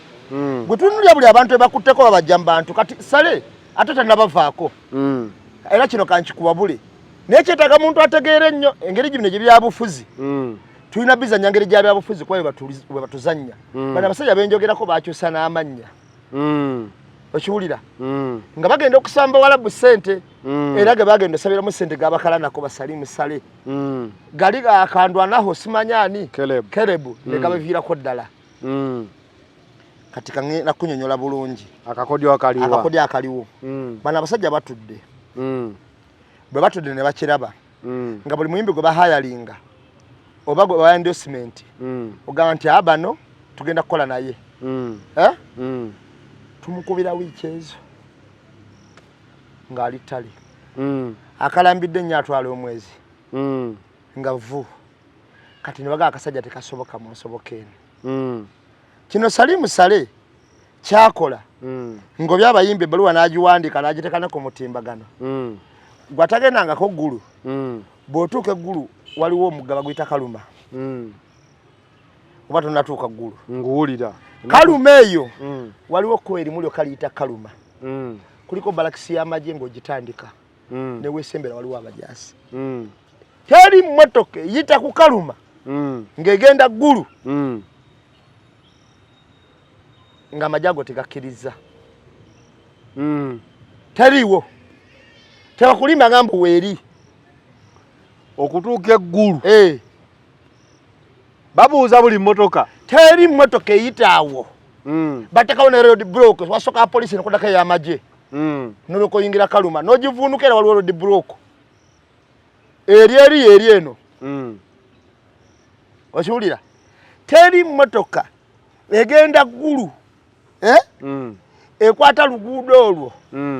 bwe tunulya buli abantu ebakutteko babajja mu bantu kati sale ate tannabavaako era kino kankikuwabule naye kyetaaga muntu ategeere ennyo engeri gino gye byabufuzi tulina bizannya ngeri gya byabufuzi kuba bwe batuzannya bano abasajja benjogerako bakyusa n'amannya okiwulira nga bagenda okusamba walabu ssente era ge bagenda osabiramu ssente gabakalanako basalimu sale gali akandwanaho simanyani kerebu ne gabaviirako ddala kati kangenda kunyonyola bulungi akakodyo akaliwo bano abasajja batudde bwe batudde ne bakiraba nga buli muyimbi gwe bahayalinga oba gwe endorsement ogamba nti abano tugenda kukola naye tumukubira wiiki ezo ng'ali ttale akalambidde nnyo atwala omwezi nga vu kati ne bagaa akasajja tekasoboka mu nsoboka eno kino Salimu Sale kyakola ng'obya abayimbi ebbaluwa n'agiwandiika n'agiteekana ku mutimbagano gwatagendangako ggulu bw'otuuka eggulu waliwo omugga baguyita Kaluma oba tonatuuka ggulu nguwulira Kaluma eyo waliwo ko erimu lyo kaliyita Kaluma kuliko balakisi y'amagye ng'ogitandika ne weesembera waliwo abajaasi teri mmotoka eyita ku Kaluma ng'egenda ggulu ng'amagye ago tegakkiriza teriiwo tebakulimba nga mbu weeri okutuuka eggulu babuuza buli mmotoka teri mmotoka eyita awo batekawo ne road block wasoka poliisi nekudako ey'amagye noloko oyingira Kaluma n'ogivuunuka era waliwo road block eri eno okiwulira teri mmotoka egenda ggulu ekwata luguudo olwo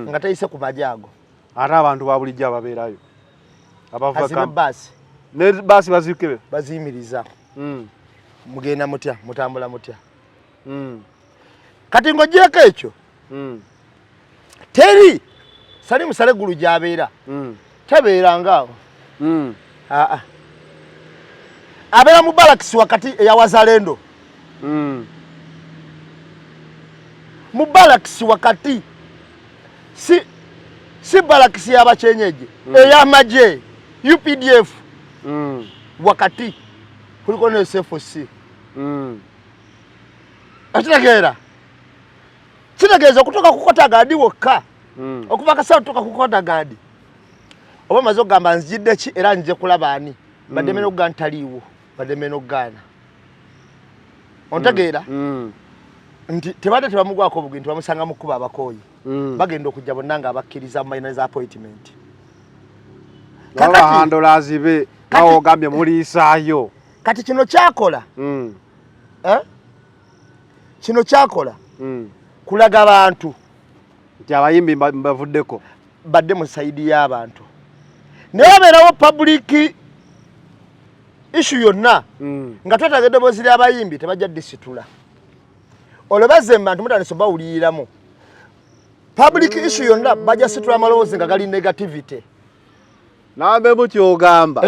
nga teyise ku magye ago ate abantu ba bulijjo ababeerayo azime baasi ne baasi bazikebe baziyimiriza mugenda mutya mutambula mutya kati ng'ogyeko ekyo teri Salimu Sale ggulu gy'abeera tebeerangaawo abeera mu balakisi wakati eya Wazalendo mu balakisi wakati si balakisi y'abakyenyeji ey'amagye UPDF wakati kuliko ne SFC kitegeeza okutoka ku Kotagadi wokka okuva kasawo tutoka ku Kotagadi oba maze okugamba nzijidde ki era nje kulaba ani badde meno okugana taliiwo badde meno okugana ontegeera nti tebadde tebamugwako obugwi nti bamusanga mu kkuba abakooyi bagenda okujja bonna nga abakkiriza mu mayina za appointment handolazi be bawo ogambye muliisaayo kati kino kyakola kino kyakola kulaga abantu nti abayimbi mbavuddeko badde mu saidi y'abantu naye abeerawo public issue yonna nga twetaaga eddoboozi ly'abayimbi tebajja disitula olwo bazemba nti mutandise bawuliriramu public issue yonna bajja situla amalowoozi nga gali negativity nambe mukyogamba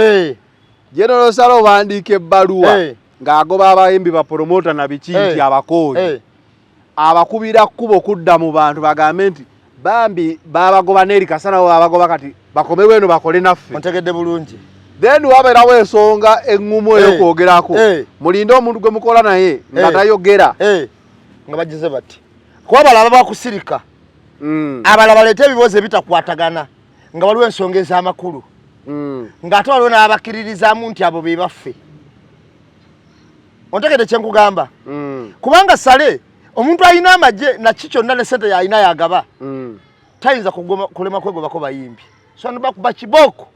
General Salo owandiika ebbaluwa ng'agoba abayimbi bapromota na biki nti abakooyi abakubira kkubo kudda mu bantu bagambe nti bambi babagoba n'eri kasana babagoba kati bakomewo eno bakole naffe ontegedde bulungi then wabeerawo ensonga eŋŋumu ey'okwogerako mulinde omuntu gwe mukola naye nga tayogera nga bagize bati kuba balaba bakusirika abalala baleeta ebibuuzo ebitakwatagana nga waliwo ensonga ez'amakulu ng'ate waliwo n'abakkiririzaamu nti abo be baffe ontegedde kye nkugamba kubanga Sale omuntu alina amagye naki kyonna ne ssente yalina yagaba tayinza kulema kwegobako bayimbi so nibakuba kibooko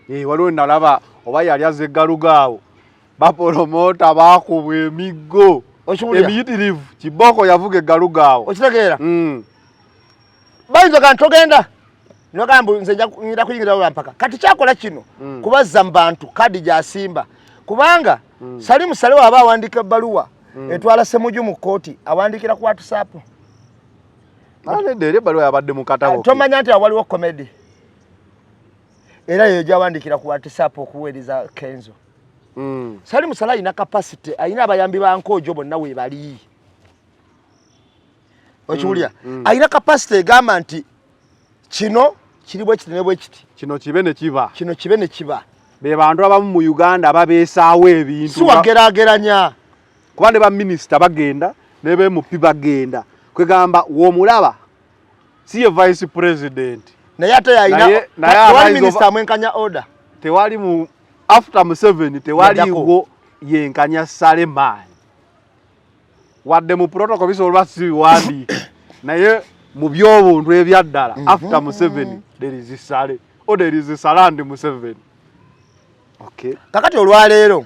waliwo nalaba oba yali azza eggalugaawo bapromota baakubwa emiggo emiyitirivu kibooko yavuga eggalugaawo okitegeera bayinza ga ntogenda nogamba nze ngira kuyingirawo mpaka kati kyakola kino kubazza mu bantu kadi gy'asimba kubanga Salimu Sale aba awandika ebbaluwa etwala Ssemujju mu kkooti awandikira ku WhatsApp eri ebbaluwa yabadde mu katabo tomanya nti awaliwo komedi era yeyo gyawandikira ku WhatsApp okuweereza Kenzo Salimu Sale alina capacity alina abayambi ba Nkoojo bonna weebali okiwulira alina capacity egamba nti kino kiri bwe kiti ne bwe kiti kino kibe ne kiba be bantu abamu mu Uganda ababeesaawo ebintu siwageraageranya kuba ne baminisita bagenda ne bemupi bagenda kwegamba w'omulaba siye vice president naye ate yalina tewali minisita amwenkanya order tewali mu after Museveni tewaliwo yenkanya Salemayi wadde mu protocol bisobola siwandi naye mu byobuntu ebyaddala after Museveni there is Sale or there is Salandi Museveni. Okay, kakati olwaleero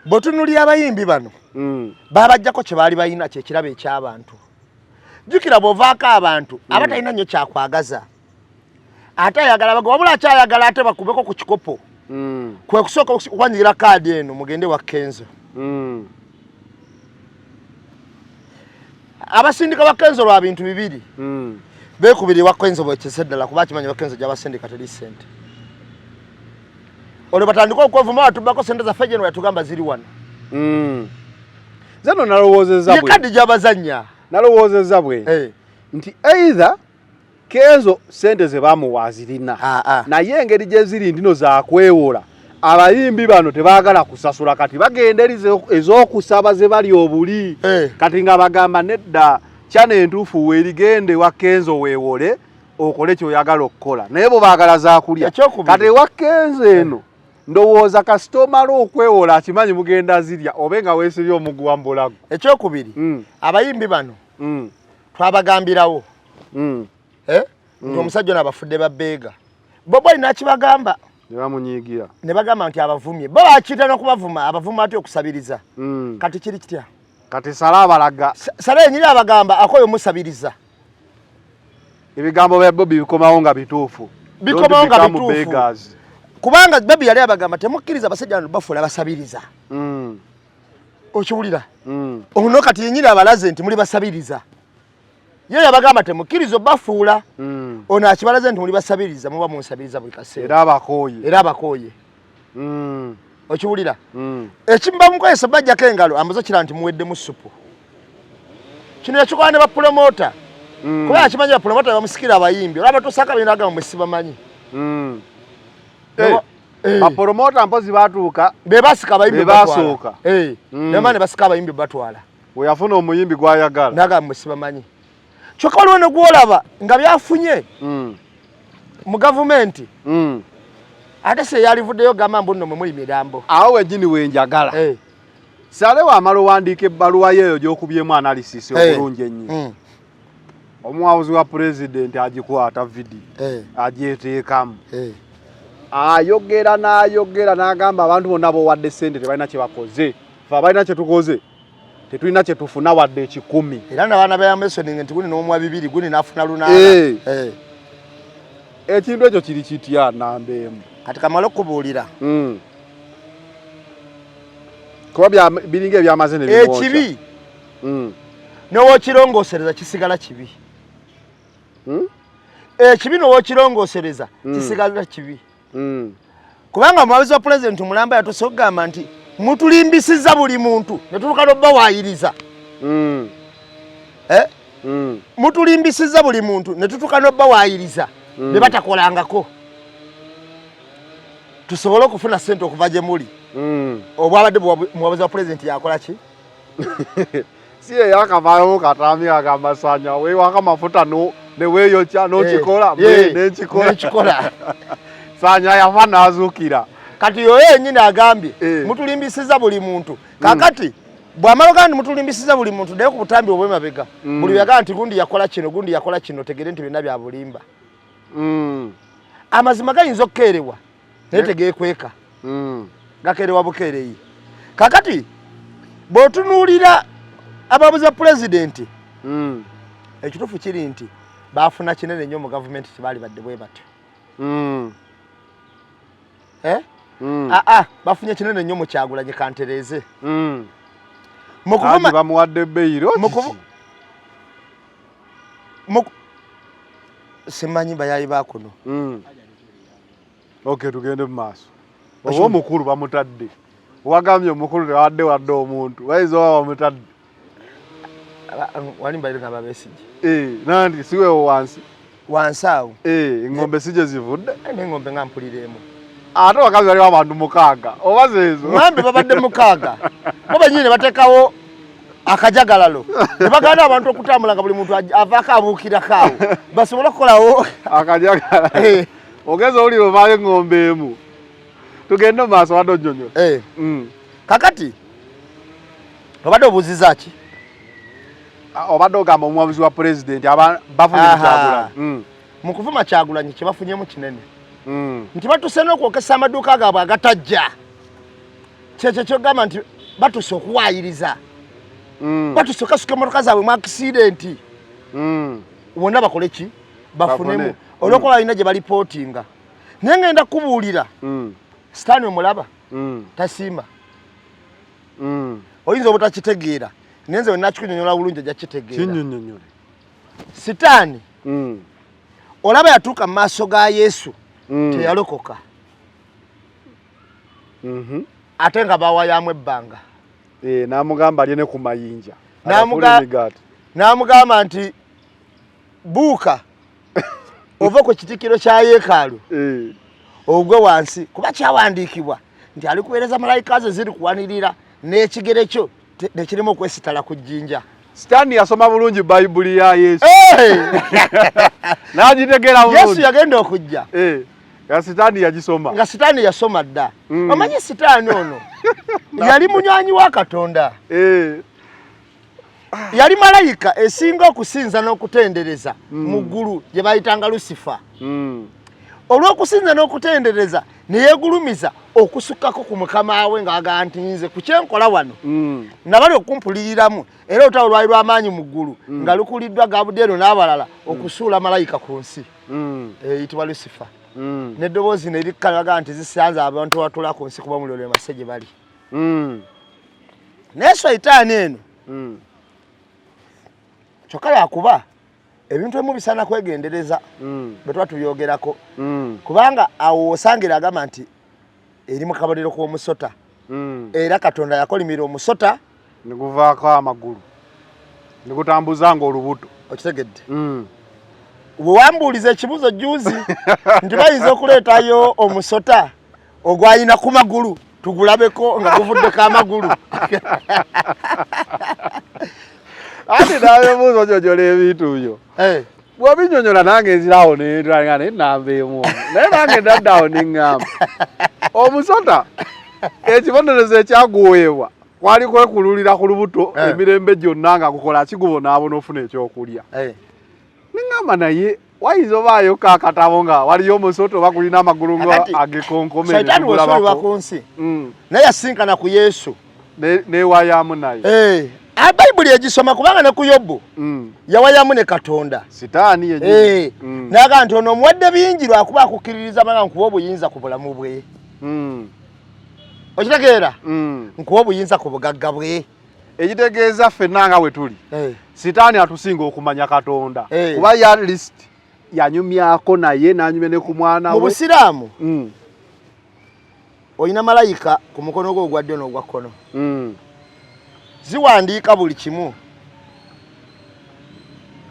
botunuli abayimbi bano babajjako kye baali bayina kye kirabo eky'abantu. Jukira bovaako abantu abatalina nnyo kyakwagaza ate ayagala bago wabula akyayagala ate bakubeko ku kikopo kwe kusooka okwanjira kaadi eno mugende wa Kenzo. Abasindika ba Kenzo lwa bintu bibiri beekubiri wa Kenzo bwekiseddala kuba kimanyi wa Kenzo gy'abasindika teri ssente. Olwo batandika okwevuma batubako ssente zaffe gye yatugamba ziri wano. Zano nalowoozezza bwe kadi gy'abazannya nalowoozezza bwe nti either Kenzo ssente ze bamuwaazirina naye engeri gye ziri ndino za kwewola abayimbi bano tebaagala kusasula kati bagenda ez'okusaba ze bali obuli kati nga bagamba nedda kyana entuufu weerigende wa Kenzo weewole okole ky'oyagala okukola naye bo baagala za kulya kati ewa Kenzo eno ndowooza kasitoma lo okwewola akimanyi mugenda zirya obe nga weesibye omuggu wa mbulago. Ekyokubiri abayimbi bano twabagambirawo nti omusajja n'abafudde babbeega bo bwalina akibagamba nebamunyiigira ne bagamba nti abavumye bo bakiita n'okubavuma abavuma ati okusabiriza kati kiri kitya kati Sala abalaga Sala yenyini abagamba akoyo musabiriza ebigambo bya Bobby bikomawo nga bituufu kubanga Bobby yali abagamba temukkiriza abasajja bano bafuula basabiriza okiwulira ono kati yenyini abalaze nti muli basabiriza ye yabagamba temukkiriza bafuula ono akibalaze nti muli basabiriza muba munsabiriza buli kaseera era abakooye okiwulira ekimba mukozesa bajjako engalo ambazo kira nti muweddemu supu kino yakikola ne bapromota kuba akimanyi bapromota bamusikira abayimbi olaba tosaka bina agamba mwe sibamanyi bapromota mpozi batuuka bebasika abayimbi basooka nemane basika abayimbi batwala weyafuna omuyimbi gwayagala nagamba mwe sibamanyi kyokka waliwo ne gwolaba nga byafunye mu gavumenti ate se yalivuddeyo gamba mbu nno mwe muli mirambo awo wegini wenjagala Sale wamala owandiika ebbaluwa yeeyo gy'okubyemu analysis obulungi ennyo omuwabuzi wa pulezidenti agikwata vidi agyeteekamu ayogera n'ayogera n'agamba abantu bonna bowadde ssente tebalina kye bakoze fe abalina kye tukoze tetulina kye tufuna wadde 10 era n'abaana bayamesoni nti guni n'omuwa 2 guni n'afuna lunaana ekintu ekyo kiri kitya nambeemu kati kamala okubuulira kuba biringa ebyamaze ne bimwokya ekibi n'owokirongoosereza kisigala kibi ekibi n'owokirongoosereza kisigala kibi kubanga omuwabuzi wa pulezidenti mulamba yatuse okugamba nti mutulimbisiza buli muntu ne tuluka n'obbawaayiriza mutulimbisiza buli muntu ne tutuka n'obbawaayiriza ne batakolangako tusobole okufuna ssente okuva gye muli obwabadde muwabuzi wa pulezidenti yakola ki si eyakavaayo katami akamasanya weewaka amafuta neweeyokya n'okikola nekikola sanya yafa n'azuukira kati yoyo yennyini agambye mutulimbisiza buli muntu kakati bw'amala ogamba nti mutulimbisiza buli muntu naye ku butambi obw'emabega buli yagamba nti gundi yakola kino gundi yakola kino tegere nti byonna bya bulimba amazima gayinza okukeerewa naye tegeekweka gakeerewa bukeereyi kakati bw'otunuulira ababuzi ba pulezidenti ekituufu kiri nti baafuna kinene nnyo mu gavumenti tebaali badde bwe batyo bafunye kinene nnyo mu Kyagulanyi Kantereze bamuwadde beyiro simanyi bayayi bakuno tugende mu maaso oba omukulu bamutadde wagambye omukulu tewadde wadde omuntu bayinza oba bamutadde wali mbalire n'ababesigye nanti siweewo wansi awo engombe si gye zivudde n'engombe nga mpuliremu ate wakazi waliwo abantu 6 oba zeezo ngambe babadde 6 bo bennyini bateekawo akajagalalo ne baganda abantu okutambula nga buli muntu avaako abuukira kaawo basobola okukolawo akajagalalo ogeza oli luvaayo ng'ombe emu tugende mu maaso wadde onyonyola kakati obadde obuuziza ki obadde ogamba omuwabuzi wa pulezidenti bafunye Kyagulanyi mu kuvuma Kyagulanyi kye bafunyemu kinene nti batuse n'okwokesa amaduuka gaabwe agatajja kyekyo kyogamba nti batuse okuwaayiriza batuse okasuka emmotoka zaabwe mu akisidenti bonna bakole ki bafunemu olwokuba balina gye balipootinga naye ngenda kubuulira sitaani omulaba tasimba oyinza obutakitegeera naye nze wenakikunnyonnyola bulungi ajja kitegeera sitaani olaba yatuuka mu maaso ga Yesu teyalokoka ate nga bawayamu ebbanga n'amugamba alye ne ku mayinja n'amugamba nti buuka ova ku kitikiro kya yeekaalu ogwe wansi kuba kyawandiikibwa nti alikuweereza malayika ze ziri kuwanirira n'ekigere kyo nekirimu okwesitala ku jjinja. Sitaani yasoma bulungi Bayibuli ya Yesu n'agitegeera bulungi. Yesu yagenda okujja nga Sitaani yagisoma. Nga Sitaani yasoma dda. Omanyi Sitaani ono yali munywanyi wa Katonda. Yali malayika esinga okusinza n'okutendereza mu ggulu gye bayitanga Lucifer. Olw'okusinza n'okutendereza ne yeegulumiza okusukkako ku mukama we ng'agamba nti nze ku kyenkola wano nabali okumpuliriramu era olutalo lwali lw'amaanyi mu ggulu nga lukuliddwa Gabudyero n'abalala okusuula malayika ku nsi eyitibwa Lucifer. N'eddoboozi ne likkalaga nti zisanze abantu batula ku nsi kuba muliro lwe mase gye bali. Naye Setaani eno kyokka yakuba ebintu ebimu bisaana kwegendereza bwe tuba tubyogerako kubanga awo osangira agamba nti eri mu kabaliro k'omusota era Katonda yakolimira omusota ne guvaako amagulu ne gutambuza ng'olubuto. Okitegedde? Bwe wambuuliza ekibuzo juuzi nti bayinza okuleetayo omusota ogwayina ku magulu tugulabeko nga guvuddeko amagulu. Ati nawe buzo jojola ebintu byo. Bw'obinyonyola nange nzirawo netulanga nenamba emu. Naye nange ndaddawo neŋŋamba. Omusota ekibonerezo ekyaguweebwa kwali kwekululira ku lubuto emirembe gyonna nga gukola kigubonaabona ofuna ekyokulya. Neŋŋamba naye wayinza obaayo kakatabo nga waliyo omusota oba kulina amagulu nga agekonkomere. Setaani bw'osulibwa ku nsi naye yasinkana ku Yesu newayamu naye. Bayibuli egisoma kubanga ne ku Yobu yawayamu ne Katonda. Sitaani yennyini naga nti ono omuwadde bingi lwakuba akukkiririza manga nkuwa obuyinza ku bulamu bwe. Okitegeera? Nkuwa obuyinza ku bugagga bwe. Ekitegeeza ffenna nga bwe tuli Sitaani atusinga okumanya Katonda kuba ya list yanyumyako naye n'anyumya ne ku mwana we. Mu Busiraamu olina malayika ku mukono gwe ogwa ddyo n'ogwa kkono. Ziwandiika buli kimu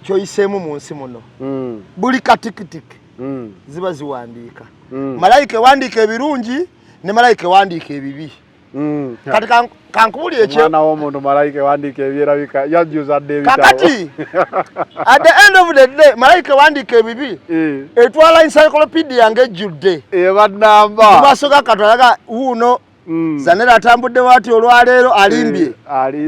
kyoyiseemu mu nsi muno. Buli katikitiki ziba ziwandiika. Malayika ewandiika ebirungi ne malayika ewandiika ebibi. Kati kankubuli ekyo mwana w'omuntu malayika ewandiika ebyerabika yajjuza dde ebitabo. Kakati at the end of the day malayika ewandiika ebibi etwala encyclopedia ng'ejjudde ebannamba mu maaso ga Katonda wuuno Zanera atambudde bw'ati olwaleero alimbye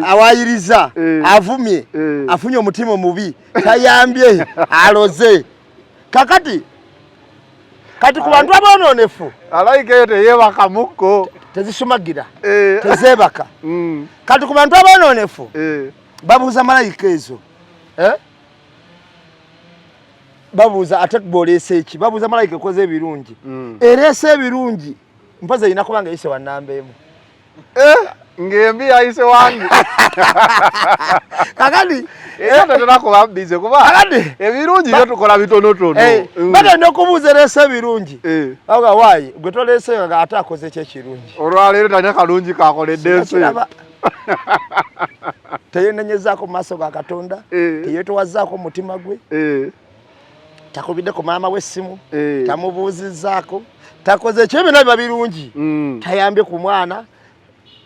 awayiriza avumye afunye omutima mubi tayambye aloze. Kati ku bantu aboononefu malayika eyo teyeebakamukko tezisumagira tezeebaka. Kati ku bantu aboononefu babuuza malayika ezo babuuza ate bw'oleese eki babuuza malayika ekoze ebirungi ereese ebirungi mpozi erina kubanga yise wa nnamba emu. Ng'embi yayise wange. Kakati era tetera kuba bize kuba ebirungi byo tukola bitonotono. Bagenda okubuuza ereese ebirungi baga waayi gwe toleese nga ate akoze ki ekirungi. Olwaleero talina kalungi kakoledde ensi. Teyenenyezaako mu maaso ga Katonda teyeetowazzaako mutima gwe takubidde ku maama w'essimu tamubuuzizzaako takoze ekyo byonna biba birungi tayambye ku mwana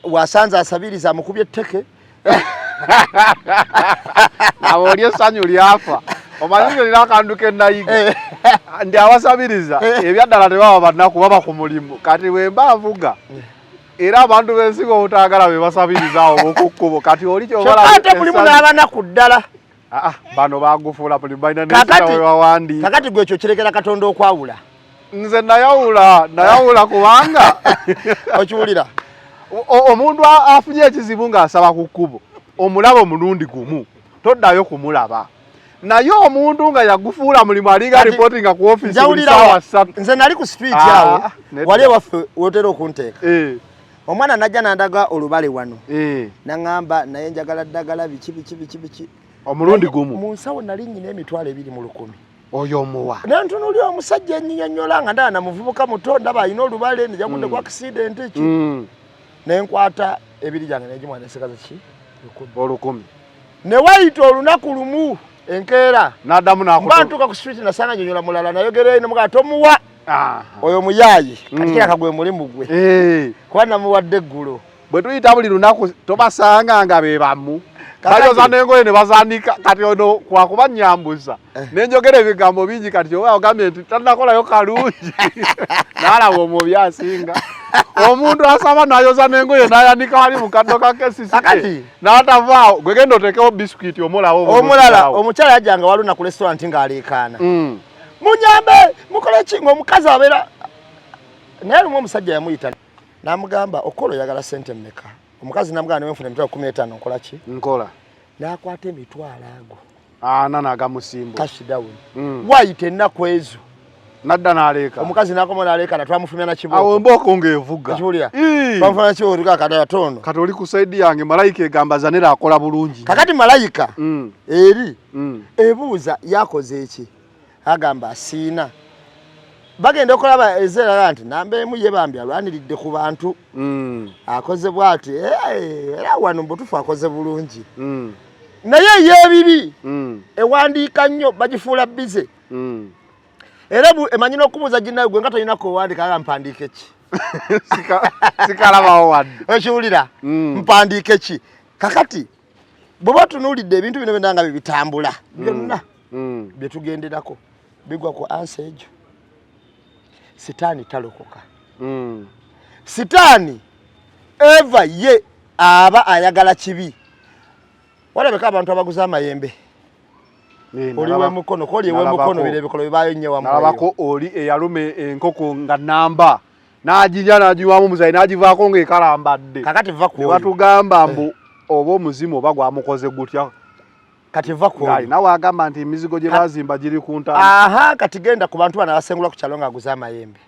wasanze asabiriza amukubye etteke Nabo lye sanyu lyafa. Omanyi lina akanduke nayiga. Ndi abasabiriza ebyaddala tebaba bannaku baba ku mulimu. Kati wemba avuga. Era abantu bensigo otagala be basabiriza okukkubo. Kati oli kyo bala. Ate mulimu n'abanaku ddala. Bano bagufuula pulibaina n'ekitawe wawandi. Kakati gwe ekyo kirekera Katonda okwawula. Nze nayawula kubanga okiwulira. Omuntu afunye ekizibu ng'asaba ku kkubo omulaba omulundi gumu toddayo kumulaba. Naye omuntu nga yagufuula mulimu alinga reportinga ku office buli ssaawa 3. Nze nali ku street awo wali ewaffe wotera okunteeka. Omwana najja nandaga olubale wano. Naŋŋamba naye njagala ddagala biki. Omulundi gumu. Mu nsawo nali nnyina emitwalo 210. Oyo omuwa. Nantunuli omusajja ennyinyonnyola nga ndaba na muvubuka muto ndaba alina olubale nejagudde ku accident eki. Nenkwata ebiri jange nejimwa nesekaza ki? 10. Ne wayita olunaku lumu enkeera. N'addamu n'akutola. Bantuka ku street nasanga nyonyola mulala nayogera ino muga tomuwa. Oyo muyayi. Kati kira kagwe mulimu gwe. Kwa namuwadde eggulo. Bwe tuyita buli lunaku tobasanga nga be bamu. Bayoza n'engoye ne bazandika kati ono kwakuba nnyambuza. Nenjogera ebigambo bingi kati oba ogambye nti tannakolayo kalungi. N'alaba omubi asinga. Omuntu asaba nayoza n'engoye n'ayanika wali mu kaddo ka kesisi. N'atavaawo gwe genda oteekewo biscuit omulawo. Omulala omukyala yajjanga waluna ku restaurant ng'aleekaana. Munyambe mukole ki ng'omukazi abeera. Naye lumu omusajja yamuyita n'amugamba okolo yagala sente mmeka. Omukazi namugana ne nfuna emitwalo 15 nkola ki? Nkola. N'akwata emitwalo ago. Nana agamusimbo. Cash down. Wayite ennaku ezo. Nadda n'aleeka. Omukazi n'akoma n'aleeka twamufumya na kiboko. Awo emboko ng'evuga. Kiwulira. Twamufumya kiboko tukakada tono. Kati oli ku side yange malayika egamba zanera akola bulungi. Kakati malayika eri ebuuza yakoze eki? Agamba asiina. Bagenda okulaba ezera nti nambeemu yebambya alwaniridde ku bantu. Akoze bw'ati era wano mbutufu akoze bulungi. Naye yeebibi ewandiika nnyo bagifuula bize. Era emanyi n'okubuuza ginnayo gwe nga tolinako owandiika aga mpandiike ki? Sikalabawo wadde. Okiwulira? Mpandiike ki? Kakati bw'oba tunuulidde ebintu bino byonna nga bitambula byonna bye tugenderako bigwa ku ansa egyo. Sitaani talokoka. Sitaani eva ye aba ayagala kibi. Walabeka abantu abaguza amayembe. Oli we mukono koli we mukono bile bikolo bibayo nnyo wa mwoyo. Nalabako oli eyalume enkoko nga namba n'agirya n'agiwamu muzayi n'agivaako ng'ekalambadde. Kakati va ku batugamba mbu oba omuzimu oba gwamukoze gutya. Kati va ku nawe agamba nti emizigo gye bazimba giri ku ntaana. Kati genda ku bantu bana abasengulwa ku kyalo nga aguza amayembe.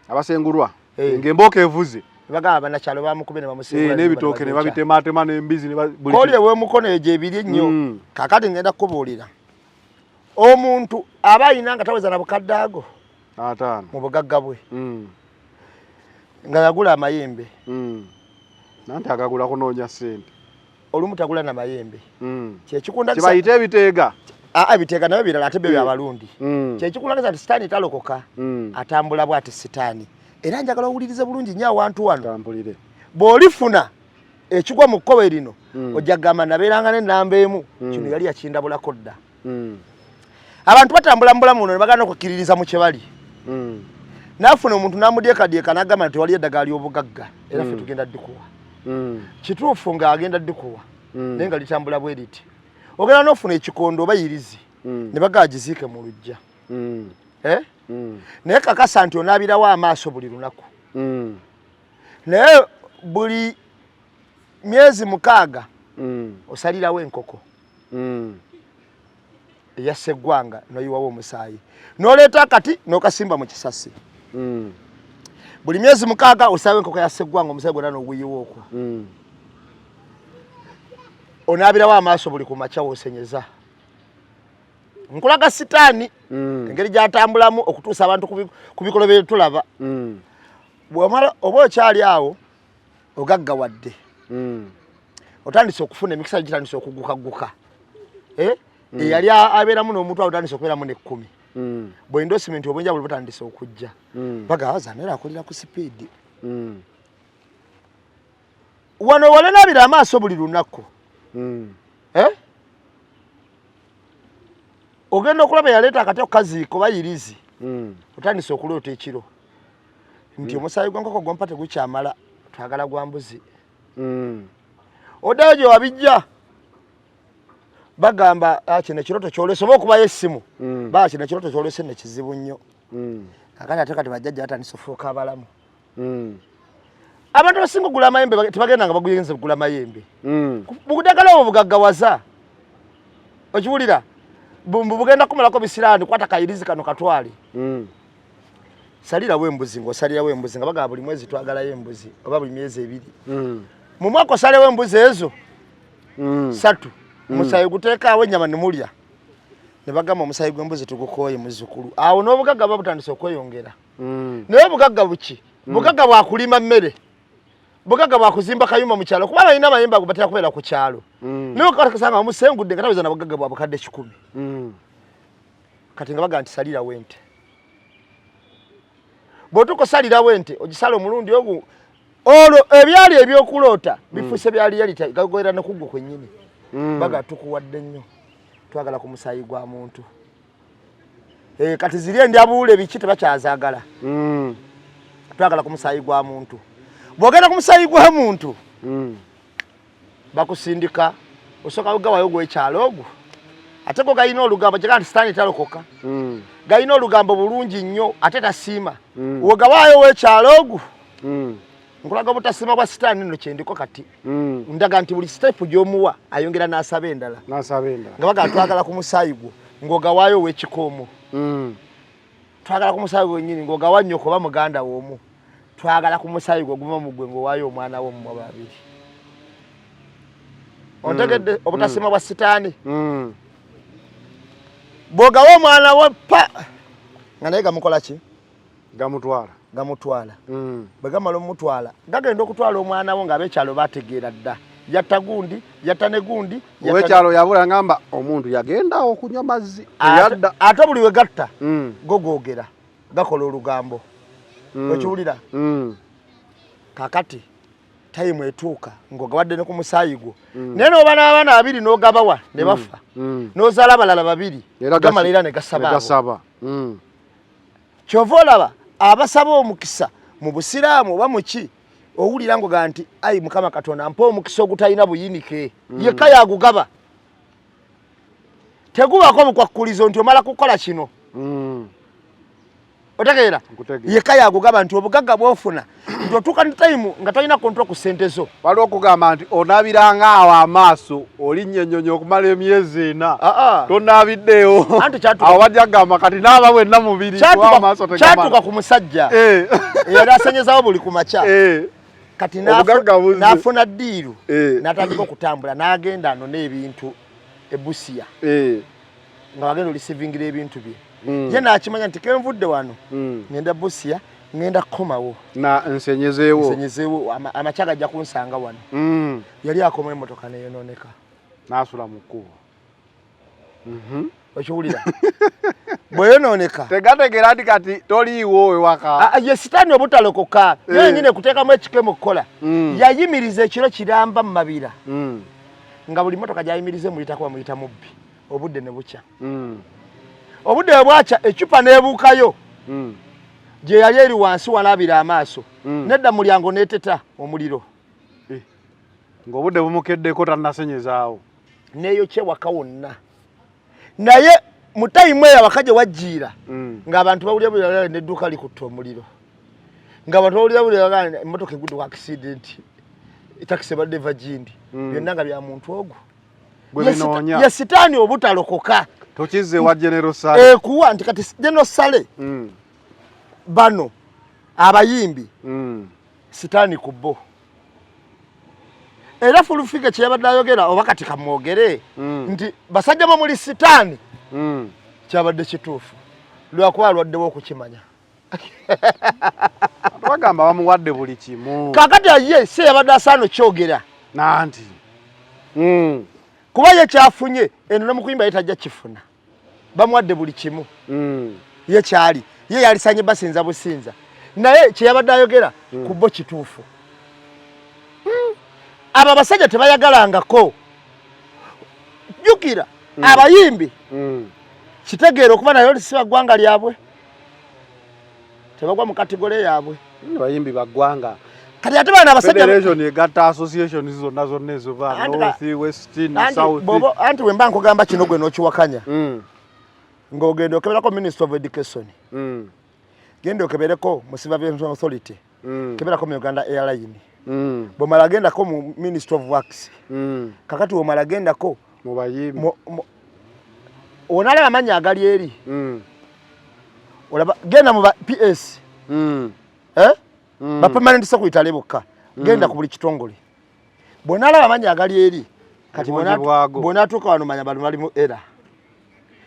Abasengulwa ng'emboka evuze. Bagamba banakyalo bamukube ne bamusengula. N'ebitooke ne babitematema n'embizi ne buli. Koli we mukono egyo ebiri ennyo. Kakati ngenda kubuulira. Omuntu aba ayina nga taweza na bukadde ago. 5 mu bugagga bwe. Nga yagula amayembe. Nanti agagula kunoonya ssente. Olumu tagula na mayembe. Kyekikunda kibayita ebiteega. Ebiteega nabyo birala ate byo abalundi. Kyekikunda nti sitaani talokoka. Atambula bw'ati sitaani. Era njagala owulirize bulungi nnyo awantu wano. Tambulire. Bw'olifuna ekigwa mu kkobe lino ojja kugamba nabeeranga n'ennamba emu kino yali yakindabulako dda. Abantu batambula mbulamu muno ne bagana okukkiririza mu kye bali. N'afuna omuntu n'amudyekadyeka n'agamba nti wali eddagala ly'obugagga era ffe tugenda ddikuwa. Kituufu ng'agenda ddikuwa naye nga litambula bwe liti. Ogenda n'ofuna ekikondo oba yirizi ne bagagiziike mu luggya. Naye kakasa nti onaabirawo amaaso buli lunaku. Naye buli myezi 6 osalirawo enkoko eyasse eggwanga n'oyiwawo omusaayi n'oleeta akati n'okasimba mu kisasi. Buli myezi 6 osalawo enkoko yasse eggwanga omusaayi gwonna n'oguyiwa okwo. Onaabirawo amaaso buli ku makya w'osenyeza. Nkulaga sitaani engeri gy'atambulamu okutuusa abantu ku bikolo bye tulaba. Bw'omala oba okyali awo ogaggawadde. Otandise okufuna emikisa gitandise okugukaguka. Eyali abeeramu n'omuntu awo otandise okubeeramu ne10. Bw'endosimenti obwenjawulo butandise okujja. Bagawaza naye akolera ku sipiidi. Wano walenaabira amaaso buli lunaku ogenda okulaba yaleeta akatyo kaziiko bayirizi otandise okuloota ekiro nti omusaayi gw'enkoko gwompa tegukyamala twagala gwa mbuzi oddayo gye wabijja bagamba kino ekiroto kyolese oba okubayo essimu baa kino ekiroto kyolese ne kizibu nnyo kakati ate kati bajjajja batandise ofuuka abalamu abantu abasinga okugula amayembe tebagenda nga bagenze kugula mayembe bugudagala obwo bugaggawaza okiwulira bugenda kumalako bisiraani kwata kayirizi kano katwale salirawo embuzi ng'osalirawo embuzi nga bagaba buli mwezi twagalayo embuzi oba buli myezi ebiri mu mwaka osalewo embuzi ezo 3 omusaayi guteekaawo ennyama ne mulya ne bagamba omusaayi gw'embuzi tugukooye muzzukulu awo n'obugagga buba butandise okweyongera naye obugagga buki bugagga bwa kulima mmere bugagga bwa kuzimba kayumba mu kyalo kuba balina amayembe ago batera kubeera ku kyalo naye okasanga bamusengudde nga tabeza na bugagga bwa bukadde 10 kati nga baga nti salirawo ente bw'otukosalirawo ente ogisala omulundi ogwo olwo ebyali ebyokuloota bifuuse byali yalita gagoera ne kuggwe kwennyini baga tukuwadde nnyo twagala ku musaayi gwa muntu kati ziri endyabuule biki tebakyazaagala twagala ku musaayi gwa muntu bw'ogenda ku musaayi gwa muntu bakusindika osooka ogawayo gw'ekyalo ogwo ate go galina olugambo kyega nti sitaani talokoka galina olugambo bulungi nnyo ate tasiima wogawaayo w'ekyalo ogwo nkulaga obutasiima bwa sitaani nno kyendiko kati ndaga nti buli sitepu gy'omuwa ayongera n'asaba endala nga baga twagala ku musaayi gwo ng'ogawaayo w'ekikoomo twagala ku musaayi gwo nnyini ng'ogawa nnyoko oba muganda w'omu twagala ku musaayi gwo guma mu ggwe ng'owaayo omwana wo mmwe babiri ontegedde obutasiima bwa sitaani bw'ogawa omwana we pa nga naye gamukola ki gamutwala bwe gamala omutwala gagenda okutwala omwana wo ng'abeekyalo bategeera dda yatta gundi yatta ne gundi ow'ekyalo yabula ngamba omuntu yagenda okunywa mazzi ate buli we gatta go googera gakola olugambo okiwulira kakati tayimu etuuka ng'ogawadde ne ku musaayi gwo naye n'oba n'abaana 2 n'ogabawa ne bafa n'ozaala abalala 2 gamala era ne gasaba kyova olaba abasaba omukisa mu busiraamu oba muki owulira ngoga nti ayi mukama katonda mpa omukisa ogutalina buyinike yekka yagugaba tegubako bukwakkulizo nti omala kukola kino otegeera yekka yagugaba nti obugagga bwofuna nti otuuka ne tayimu nga talina kontrol ku ssente zo waliwo okugamba nti onabiranga awo amaaso olinnyonnyonyi okumala emyezi 4 tonaabiddeyo awo bajja kugamba kati naaba bwenna mubiri amaaso kyatuuka ku musajja eyali asenyezawo buli ku makya kati n'afuna ddiiru n'atandika okutambula n'agenda ano n'ebintu ebusiya nga wagenda olisivingira ebintu bye ye n'akimanya nti kenvudde wano ngenda busiya ngenda kukomawo nsenyezeewo amakya gajja kunsanga wano yali akoma emmotoka neyonooneka n'asula mu kkubo okiwulira bweyonooneka tegategera nti kati toliiwo ewaka ye sitaani obutalokoka yenyini kuteekamu ekikemo okukola yayimiriza ekiro kiramba mu mabira nga buli mmotoka gyayimirize muyitakuba muyita mubbi obudde ne bukya obudde bwe bwakya ecupa n'ebuukayo gye yali eri wansi walaabira amaaso nedda mulyango n'eteta omuliro ng'obudde bumukeddeko tannasenyezaawo neeyokye waka wonna naye mu tayimu eyo awaka gye wajjiira ng'abantu bawulira buli n'edduuka likutta omuliro ng'abantu bawulira buli emmotoka egudde ku akisidenti etakisi ebadde eva gindi byonna nga bya muntu ogwo ye sitaani obutalokoka tokizze wa General Sale kuwa nti kati General Sale bano abayimbi sitaani ku bo era Fulufike kyeyabadde ayogera oba kati kamwogere nti basajja bo muli sitaani kyabadde kituufu lwakuba alwaddewo okukimanya bagamba bamuwadde buli kimu kakati ye si yabadde asaano kyogera nanti kuba ye kyafunye eno nomukuyimba yetajja kifuna bamuwadde buli kimu ye kyali ye yalisanye basinza businza naye kyeyabadde ayogera ku bo kituufu abo abasajja tebayagalangako jukira abayimbi kitegeera okuba nayo lisiba ggwanga lyabwe tebagwa mu kategole yaabwe abayimbi baggwanga kati ate bana abasajja federation egatta association zonna zonna ezo ba north west south bobo anti wemba nkugamba kino gwe n'okiwakanya ng'ogenda okeberako minister of education genda okebereko mu civil aviation authority keberako mu Uganda airline bomala gendako mu minister of works kakati womala gendako mu bayimbi onalaba amanya agali eri olaba genda mu PS ba permanent secretary bokka genda ku buli kitongole bonalaba amanya agali eri kati bonatuuka wano manya bantu bali mu era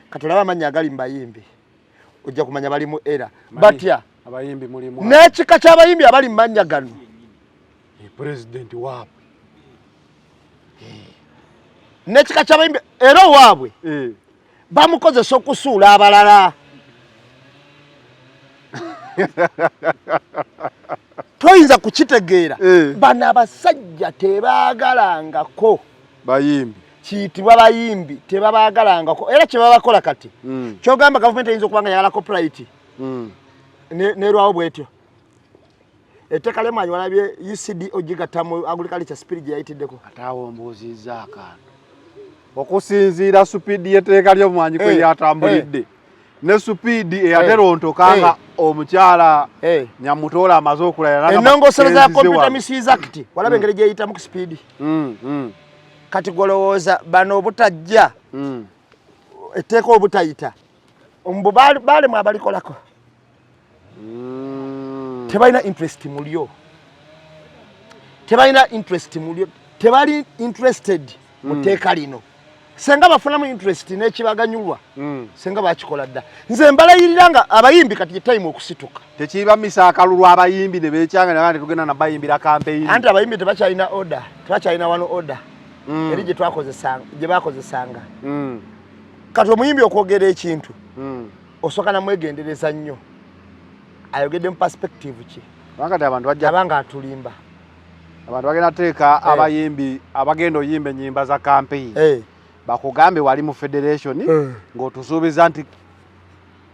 kati olaba amanya agali mu bayimbi ojja kumanya bali mu era batya abayimbi mulimu n'ekika ky'abayimbi abali mu mannya gano president waabwe n'ekika ky'abayimbi era owaabwe bamukozesa okusuula abalala toyinza kukitegeera bano abasajja tebaagalangako bayimbi kiyitibwa bayimbi tebabaagalangako era kye babakola kati kyogamba gavumenti eyinza okuba nga yagala copyright nerwawo bwetyo etteeka lemwanyi walabye UCD ogigatta mu agriculture spirit gye yayitiddeko ataawo mbuuzizza akantu okusinziira supiidi y'etteeka ly'omwanyi kwe lyatambulidde ne supiidi eyaterontokanga omukyala Nyamutoola amaze okulaya ennongosereza ya Computer Misuse Act walaba engeri gyeyitamu ku supiidi kati golowooza bano obutajja etteeka obutayita mbu baalemu abalikolako tebalina interest mulyo tebali interested mu tteeka lino senga bafunamu interest n'ekibaganyulwa senga bakikola dda nze mbalayirira nga abayimbi kati time okusituka tekibamisa akalulu abayimbi ne beekyanga nabandi tugenda na bayimbira campaign anti abayimbi tebakyalina order tebakyalina wano order eri gye bakozesanga kati omuyimbi okwogera ekintu osooka namwegendereza nnyo ayogedde mu perspective ki wakati abantu bajja abanga atulimba abantu bagenda teeka abayimbi abagenda oyimba ennyimba za campaign bakugambe wali mu federation ng'otusuubiza nti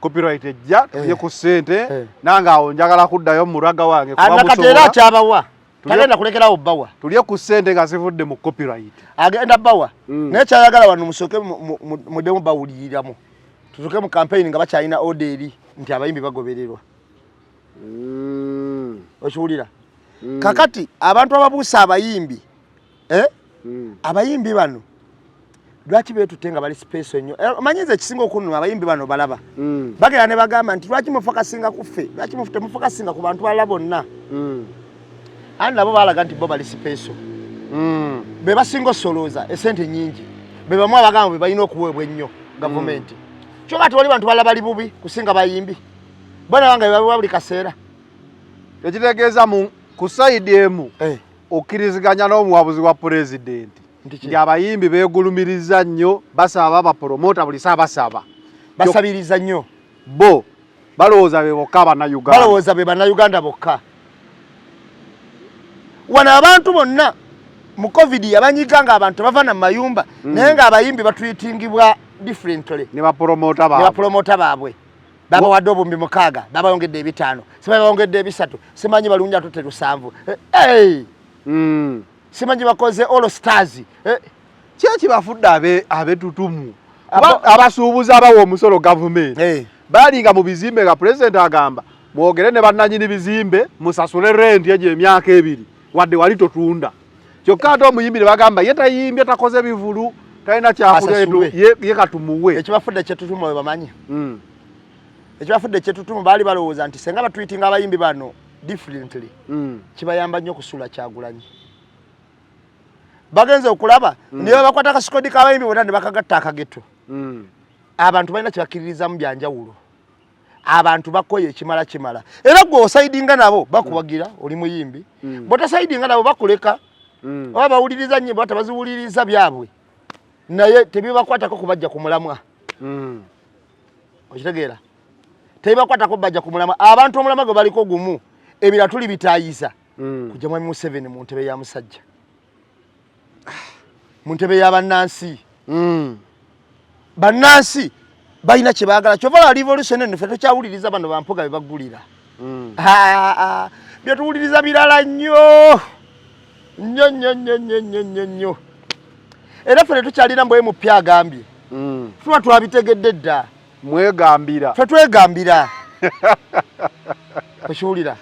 copyright ejja tulye ku ssente nange awo njagala kuddayo mu lwaga wange anakati era akyabawa tagenda kulekerawo bbawa tulye ku ssente nga zivudde mu copyright agenda bbawa naye kyayagala wano musooke muddemu bawuliriramu tutuke mu campaign nga bakyalina order eri nti abayimbi bagobererwa okiwulira kakati abantu ababuusa abayimbi abayimbi bano lwaki beetutte nga bali space ennyo manyiza ekisinga okunuma abayimbi bano balaba bagenda ne bagamba nti lwaki mufokasinga ku ffe lwaki temufokasinga ku bantu balala bonna andi nabo baalaga nti bo bali space be basinga osolooza esente nyingi be bamu abagamba be balina okuweebwa ennyo gavumenti kyokka tewali bantu balala bali bubi kusinga bayimbi bona banga bebabuwa buli kaseera ekitegeeza ku sayidi emu okkiriziganya n'omuwabuzi wa pulezidenti nti abayimbi beegulumiriza nnyo basaba bapromota buli saa basabiriza nnyo bo balowooza be bokka abannayuganda balowooza be bannayuganda bokka wano abantu bonna mu covid abanyiganga abantu bavana mu mayumba naye nga abayimbi batwitingibwa differently ne bapromota baabwe babawadde obumbi 6 babayongedde 5 sibayongedde 3 simanyi balungi atote 7 simanyi bakoze all stars kyeki bafudde abetutumu abasuubuzi abawa omusolo gavumenti balinga mu bizimbe nga pulezidenti agamba mwogere ne bannanyini bizimbe musasule renti egyo emyaka 2 wadde wali totunda kyokka ate omuyimbi ne bagamba ye tayimbye takoze bivulu talina kyakulya ye katumuwe ekibafudde kyetutumu we bamanyi ekibafudde kyetutumu baali balowooza nti senga batwitinga abayimbi bano differently kibayamba nnyo okusula Kyagulanyi bagenze okulaba niyo bakwata akasikodi k'abayimbi bonna ne bakagatta akageto abantu balina kyebakkiririzamu byanjawulo abantu bakoye ekimala era gwe osaidinga nabo bakuwagira oli muyimbi botasaidinga nabo bakuleka oba bawuliriza nnyimba bata baziwuliriza byabwe naye tebibakwatako kubajja ku mulamwa okitegeera tebibakwatako bajja ku mulamwa abantu omulamwa gwe baliko gumu ebira tuli bitaayiza kujja mwami Museveni mu ntebe ya musajja mu ntebe y'abannansi bannansi balina kye baagala kyovala revolution eno ffe tokyawuliriza bano bampoga bebagulira bye tuwuliriza birala nnyo nnyo era ffe tetukyalina mbwe mupya agambye tuba twabitegedde dda mwegambira ffe twegambira okiwulira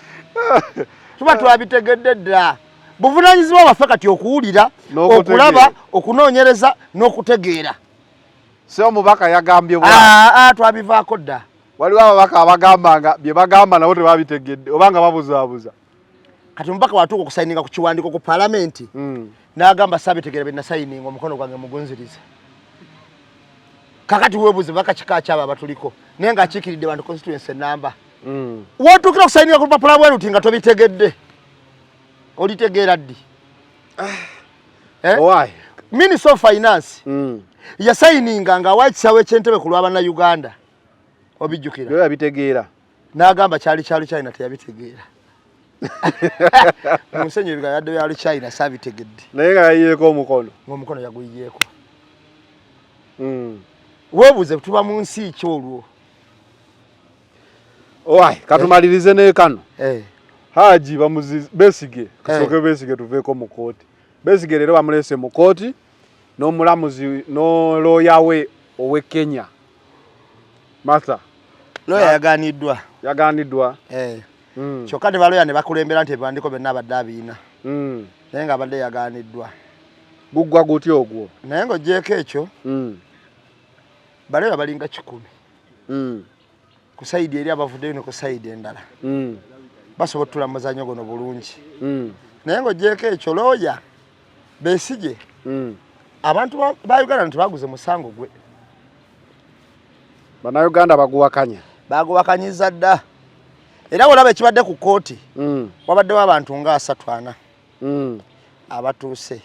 tuba twabitegedde dda buvunaanyizibwa waffe kati okuwulira okulaba okunoonyereza n'okutegeera se omubaka yagambye twabivaako dda waliwo ababaka abagambanga bye bagamba nabo tebabitegedde obanga babuzaabuza kati omubaka watuuka okusayininga ku kiwandiiko ku paalamenti n'agamba saabitegeera bye nasayininga omukono gwange mugunzirize kakati weebuuze baka kika kyabo abatuliko naye ng'akiikiridde bantu constituency enamba wootuukira okusayininga ku lupapula bwe luti nga tobitegedde olitegeera ddi Minister of Finance yasayininga ng'awa ekisaawe eky'entebe ku lw'Abannayuganda obijjukira yabitegeera n'agamba kyali China teyabitegeera Musenyi yadde yali China saabitegedde naye nga yayiyeeko omukono ng'omukono yaguyiyeeko weebuuze tuba mu nsi ki olwo katumalirize ne kano Haji bamuzi Besigye kasooke Besigye tuveeko mu kooti Besigye leero bamulese mu kooti n'omulamuzi no lawyer we owe Kenya Martha lawyer yagaaniddwa kyokka ne baloya ne bakulembera nti ebandiko byonna abadde abiina naye nga abadde yagaaniddwa guggwa gutya ogwo naye ng'ogyeko ekyo baloya balinga 10 ku sayidi eri abavuddeyo ne ku sayidi endala basobola otula mu muzannyo gono bulungi naye ng'ogyeko ekyo looya Besigye abantu ba Uganda ntibaguze musango gwe Bannayuganda baguwakanyiza dda era olaba ekibadde ku kooti wabaddewo abantu nga 3-4 abatuuse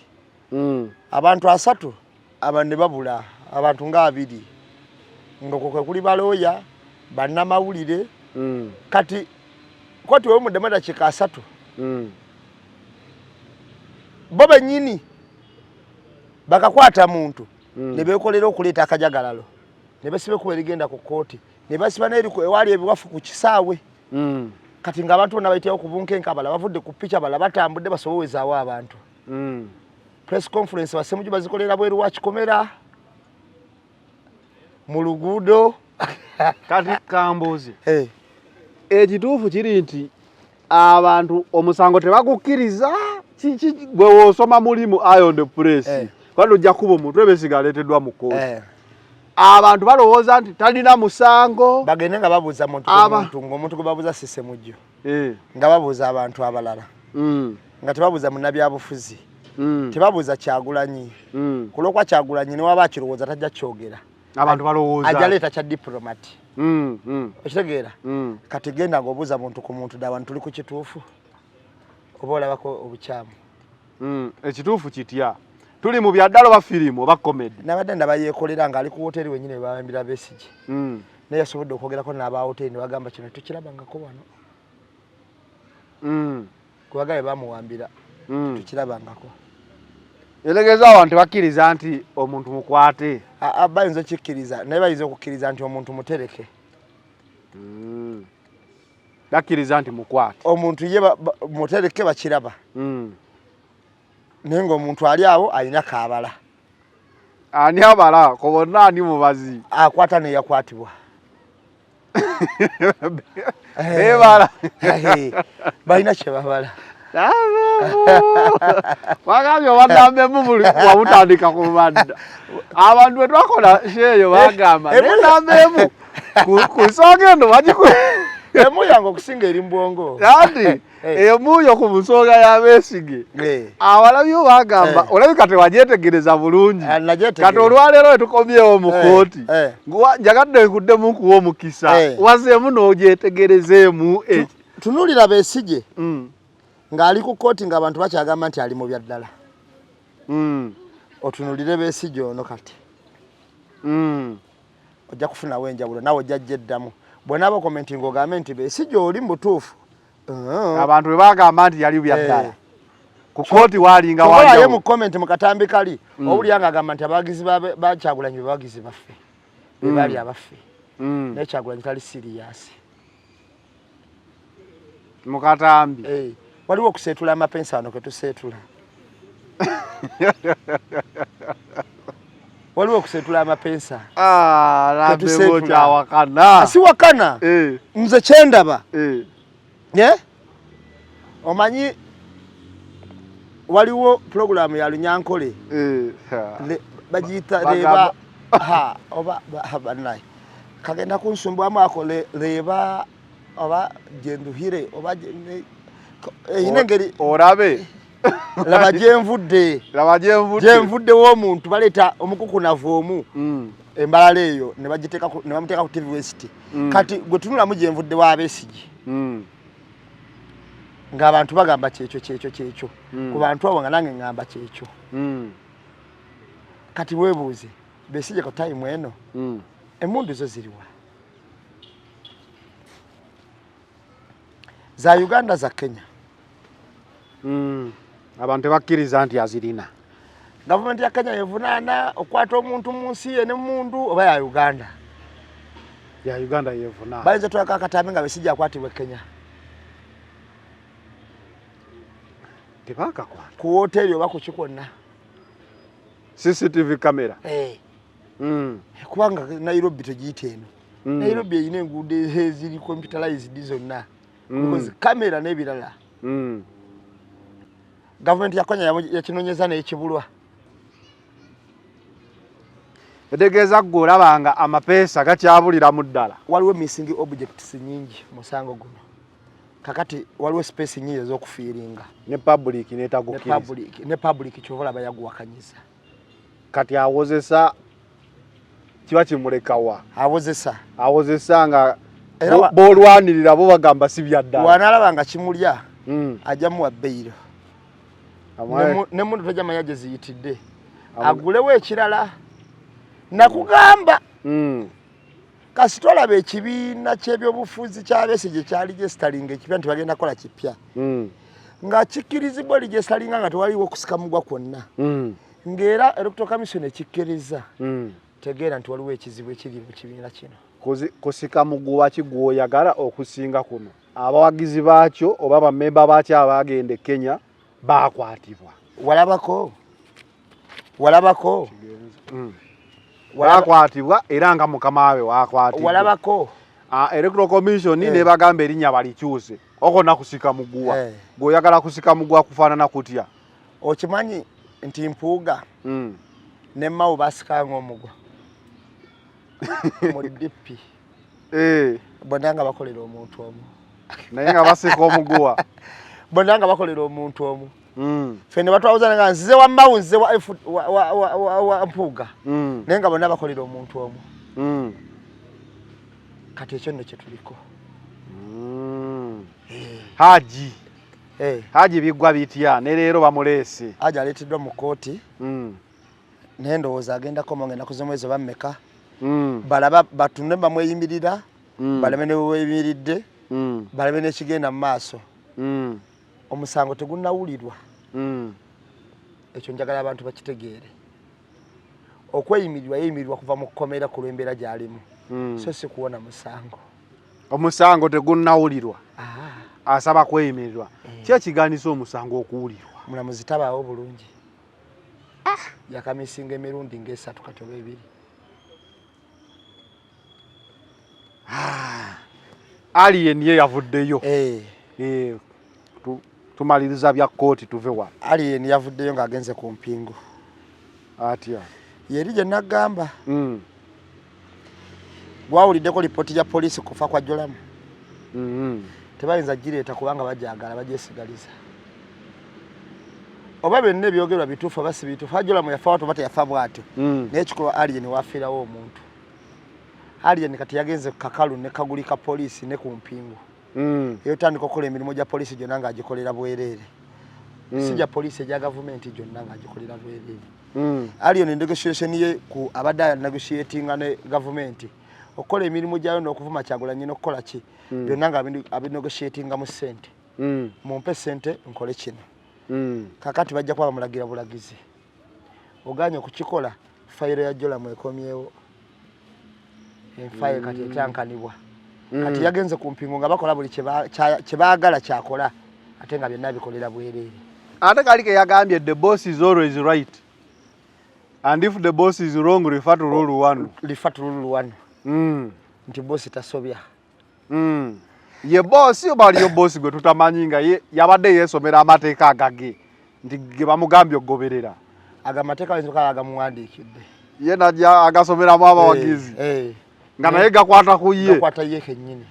abantu 3 abandi babula abantu nga 2 ng'okwo kwe kuli balooya bannamawulire kati kooti wemuddemu eddakiika 3 bo bennyini bakakwata muntu ne beekolera okuleeta akajagalalo ne basibe kuba erigenda ku kooti ne basiba ewali ebiwafu ku kisaawe kati ng'abantu bonna bayitayo ku bunkenke abala bavudde ku ppica abala batambudde basobowezaawo abantu press conference Bassemujju bazikolera bweru wa Kikomera mu luguudo kati kambuuzi ekituufu kiri nti abantu omusango tebagukkiriza bwe woosoma mulimu Iron the Press kandi ojja kuba omuntu Besigye aleeteddwa mu kooti abantu balowooza nti talina musango bagende nga babuuza muntu ng'omuntu gwe babuuza Ssemujju nga babuuza abantu abalala nga tebabuuza munnabyabufuzi tebabuuza Kyagulanyi ku lw'okuba Kyagulanyi ne waba akirowooza tajja kyogera abantu balowooza ajja leeta kya diplomat okitegeera kati genda ng'obuuza muntu ku muntu dda abantu tuli ku kituufu oba olabako obukyamu ekituufu kitya tuli mu byaddalo ba firimu oba komedi nabadde ndaba yeekolera ng'ali ku woteeri wenyini we babambira Besigye naye yasobodde okwogerako n'aba woteeri ne bagamba kino tukirabangako wano kubagabe bamuwambira tukirabangako elegeza abantu tebakkiriza nti omuntu mukwate bayinza okikkiriza naye bayinza okukkiriza nti omuntu mutereke bakkiriza nti mukwate omuntu ye mutereke bakiraba naye ng'omuntu ali awo alina kaabala ani abala ko bonna ani mubazi akwata ne yakwatibwa ebala balina kye babala wagambye obadambe mubuli wabutandika ku badda abantu bwe twakola sheeyo bagamba nedambemu ku nsonga eno bagiku emu yange okusinga eri mbwongo ati emuyo ku nsonga ya Besigye awalabyo bagamba olabika tewagyetegereza bulungi kati olwaleero wetukomyewo mu kooti njagadde nkuddemu nkuwa omukisa wazeemu n'ogyetegerezeemu tunuulira Besigye ng'ali ku kooti ng'abantu bakyagamba nti ali mu byaddala otunuulire Besigye ono kati ojja kufunawo enjawulo nawe ojja jjeddamu bw'onaaba commenting ogambe nti Besigye oli mu butuufu abantu bwe bagamba nti yali byaddala ku kooti walinga wanja ye mu comment mu katambi kali owulyanga agamba nti abagizi ba Kyagulanyi bagizi baffe bali abaffe ne Kyagulanyi tali serious mu katambi waliwo okuseetula amapensano ke tuseetula waliwo okuseetula amapensa labebo kyawakana si wakana nze kyendaba omanyi waliwo program ya Lunyankole bagiyita leba oba banayi kagenda kunsumbwamu ako leba oba genduhire oba inengeri orabe laba jenvudde w'omuntu baleeta omukukunavu omu embalala eyo ne bamuteeka ku TV West kati gwe tunulamu jenvudde w'Abesigye ng'abantu bagamba kyekyo ku bantu abo nga nange ngamba kyekyo kati weebuuze Besigye ku time eno emmundu zo ziriwa za Uganda za Kenya abantu bakkiriza nti azirina gavumenti ya Kenya yevunaana okwata omuntu mu nsi ye n'emmundu oba ya Uganda yevunaana bayinza twaka akatambi nga Besigye akwatibwe Kenya tebakakwata ku hoteli oba ku kikonna CCTV camera kubanga Nairobi tegiyita eno Nairobi eyina enguudo eziri computerized zonna because kamera n'ebirala gavumenti ya Kenya yakinonyeza n'ekibulwa etegeeza ggwe olabanga amapeesa gakyabulira mu ddala waliwo missing objects nyingi musango guno kakati waliwo space nyingi ez'okufiiringa ne public n'etagukkiriza ne public kyovola bayaguwakanyiza kati awozesa kiba kimulekawa awozesa nga bolwanirira bo bagamba si byaddala wanalaba nga kimulya ajjamuwa bbeiro n'emmundu tojamanya gye ziyitidde agulewo ekirala nakugamba kasi tolaba ekibiina ky'ebyobufuzi kya Besigye kyali gyesitalinga ekipya nti bagenda kola kipya nga kikkirizibwa ligyesitalinga nga tewaliwo okusikamugwa kwonna ng'era Electoral Commission ekikkiriza tegeera nti waliwo ekizibu ekiri mu kibiina kino kusika muguwa kigwoyagala okusinga kuno abawagizi baakyo oba bamemba baakyo abagenda e Kenya bakwatibwa walabako wakwatibwa era nga mukama we wakwatibwa walabako Electoral Commission ne bagamba erinnya balikyuse okona kusika muguwa gwoyagala kusika muguwa kufaanana kutya okimanyi nti mpuuga ne mawu basikanga omugwa mu DP bonna nga bakolera omuntu omu naye nga basika omuguwa bonna nga bakolera omuntu omu fene batwawuza nga nzize wa mawu nzize wa mpuuga naye nga bonna bakolera omuntu omu kati ekyo nno kye tuliko Haji biggwa bitya ne leero bamuleese Haji aleeteddwa mu kooti naye ndowooza agendako mu ng'ennaku z'omwezi oba mmeka balaba batunde bamweyimirira baleme ne weyimiridde baleme n'ekigenda mu maaso omusango tegunnawulirwa ekyo njagala abantu bakitegeere okweyimirirwa yeyimirirwa kuva mu kkomera ku lw'embeera gy'alimu so si kuwona musango omusango tegunnawulirwa asaba kweyimirirwa ki ekigaanisa omusango okuwulirwa mulamuzi tabaawo bulungi yakamisinga emirundi nga-3 kati oba 2 Alien ye yavuddeyo tumaliriza bya kooti tuve wano Alien yavuddeyo ng'agenze ku mpingu atya yeri gye nagamba gwawuliddeko lipooti ya poliisi kufa kwa Jolamu tebayinza gireeta kubanga bajagala bagyesigaliza oba byonna ebyogerwa bituufu oba si bituufu Jolamu yafa watu bata yafa bw'atyo naye kikolwa Alien wafiirawo omuntu Alien kati yagenze ku kakalu ne kagulika poliisi ne ku mpingu yotandika okukola emirimu gya poliisi gyonna ng'agikolera bwereere si gya poliisi egya gavumenti gyonna ng'agikolera bwereere Alien negotiation ye ku abadde negotiatinga ne gavumenti okukola emirimu gyayo n'okuvuma Kyagulanyi n'okukola ki byonna nga abinegotiatinga mu ssente mumpe ssente nkole kino kakati bajja kuba bamulagira bulagizi oganye okukikola fayiro ya jola mwekomyewo enfaye kati etankanibwa kati yagenze ku mpingo nga bakola buli kyebaagala kyakola ate nga byonna bikolera bwereere ate kalike yagambye the boss is always right and if the boss is wrong refer to rule 1 nti boss tasobya ye boss obali yo boss gwe tutamanyi nga yabadde yesomera amateeka agage nti ge bamugambye ogoberera agamateeka wenzoka agamuwandiikidde ye najja agasomera mu abawagizi nga naye gakwata ku ye gakwata ye kennyini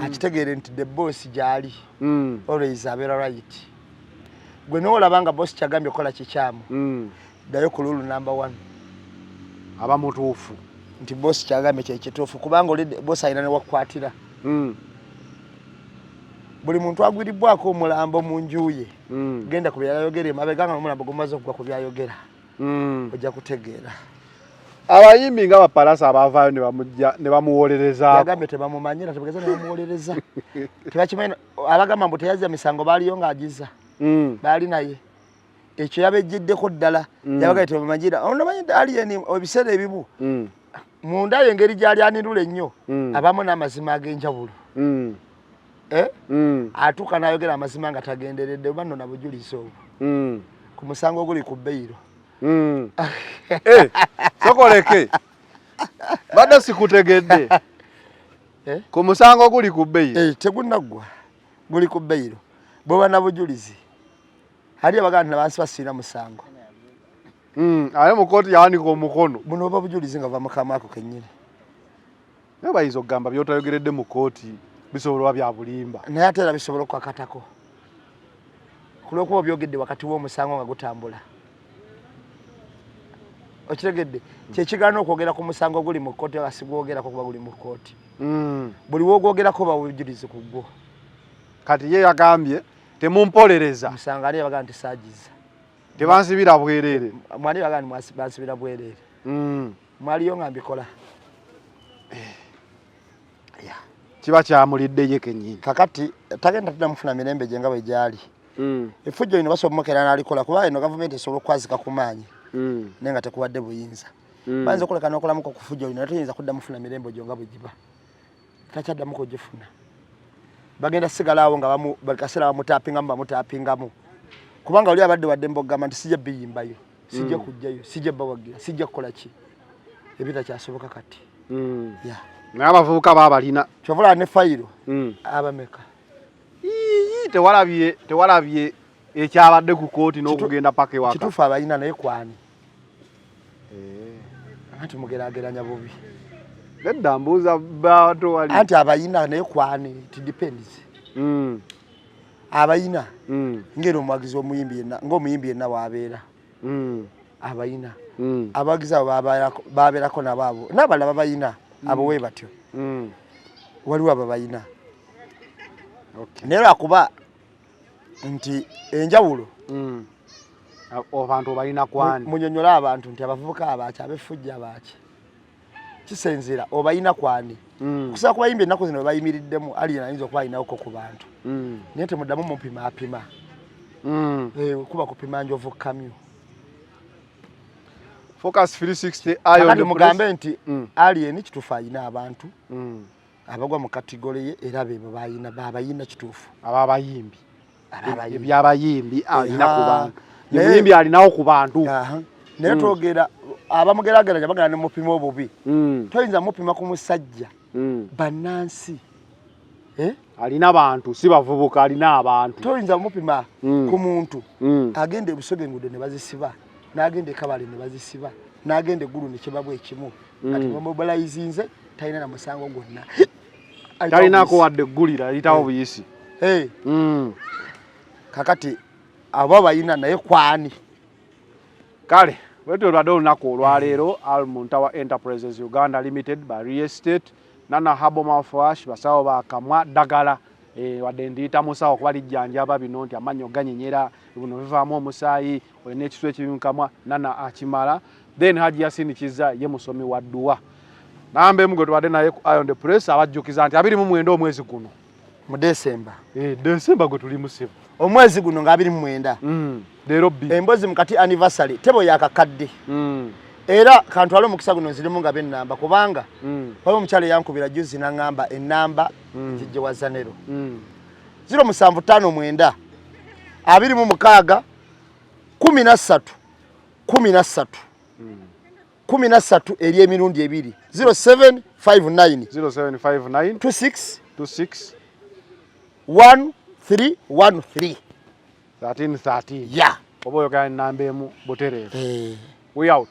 akitegeere nti the boss gyali always abeera right gwe noolabanga boss kyagambye okola kikyamu ddayo ku lulu number 1 aba mutuufu nti boss kyagambye kyekituufu kubanga oli boss alina ne wakwatira buli muntu agwiribwako omulambo mu nju ye genda ku byayogera emabega nga omulambo gumaze okugwa ku byayogera ojja kutegeera abayimbi nga bapalasa abavaayo ne bamuwolereza yagambye tebamumanyira tebageza ne bamuwolereza tebakimanyi abagamba mbu teyazza misango baaliyo ng'agiza baali naye ekyo yabejjeddeko ddala yabagaye tebamumanyira onamanyi aliyeni ebiseera ebimu munda ye engeri gyali anirula ennyo abamu n'amazima ag'enjawulo atuuka n'ayogera amazima nga tagenderedde oba nno nabujulizi obwo ku musango oguli ku bbeiro sokoleke badde sikutegedde ku musango guli ku bbeiro tegunnaggwa guli ku bbeiro bwoba nabujulizi ali abaganda nabansi basiina musango aye mukooti yawanika omukono buno oba bujulizi nga va mukama ako kennyini naye bayinza okugamba byotayogeredde mu kooti bisobola bya bulimba naye ate era bisobola okwakatako kulwokuba byogedde wakati w'omusango nga gutambula okitegedde kyekigaana okwogera ku musango guli mu kkooti oba sigwogerako kuba guli mu kkooti buli wogwogerako oba bujulizi ku gwo kati ye yagambye temumpolereza musango ali abagaa nti saagiza tebansibira bwereere mwali bagaa nti bansibira bwereere mwaliyo nga mbikola kiba kyamulidde ye kennyini kakati tagenda tudamufuna mirembe gye nga bwe gyali effujjo lino basobola omukera n'alikola kuba eno gavumenti esobola okwazika ku maanyi naye nga tekuwadde buyinza bayinza okuleka n'okolamuko ku ffujjo lino toyinza kudda mufuna mirembe gyo nga bwe giba takyaddamuko ogifuna bagenda sigalaawo nga buli kaseera bamutapingamu bamutapingamu kubanga oli abadde wadde mbogamba nti sijja biyimbayo sijja kujjayo sijja bawagira sijja kukola ki ebitakyasoboka kati naye abavubuka baabalina kyovula ne fayiro abameka tewalabye ekyabadde ku kooti n'okugenda paka ewaka kituufu abayina naye kwani anti mugeraageranya bubi nedda mbuuza bato wali anti abayina naye kwani it depends abayina ngero omwagizi omuyimbi yenna ng'omuyimbi yenna waabeera abayina abagizi abo baabeerako nabaabo n'abalala babayina abo we batyo waliwo abo bayina naye lwakuba nti enjawulo abantu obalina kwani munyonyola abantu nti abavubuka abaaki abeffujja abaaki kisinziira obayina kwani kusobola kubayimba ennaku zino webayimiriddemu aliyena ayinza okuba ayinawoko ku bantu naye temuddamu mupimaapima kuba kupima njovu kamyu Focus 360 mugambe nti aliyeni kituufu ayina abantu abagwa mu kategole ye era be babayina kituufu ababayimbi ebyabayimbi alina ku bantu emuyimbi alinawo ku bantu naye twogera abamugeraageranya bagala ne mupima obubi toyinza mupima ku musajja bannansi alina bantu si bavubuka alina abantu toyinza mupima ku muntu agenda ebusoga enguudo ne bazisiba n'agenda ekabale ne bazisiba n'agenda eggulu ne kibabwa ekimu kati bamobilizinze talina na musango gwonna talinako wadde eggulira litawo buyisi kakati abo bayina naye kwani kale wetu olwadde olunaku olwaleero Almuntawa Enterprises Uganda Limited by Real Estate Nana Habo Mouthwash basawo bakamwa ddagala wadde ndiyita musawo kuba lijjanjaba bino nti amannyo ganyenyera buno bivaamu omusaayi olina ekisu ekibimukamwa Nana akimala then Haji Yasini Kiza ye musomi wa dduwa nambe mugwe twadde naye ku Iron the Press abajjukiza nti 29 omwezi guno mu December. December gwe tuli musibo. Omwezi guno nga 29. Leero B. Embozi mukati anniversary tebo yakakadde. Era kantwalo mukisa guno zirimu nga bennamba kubanga waliwo omukyala yankubira juzi n'angamba ennamba kijje wa Zanero. 0759 26 13 13 eri emirundi ebiri 0759 26 1313 13. yeah Oboyo kaya namba emu Buterere. We out.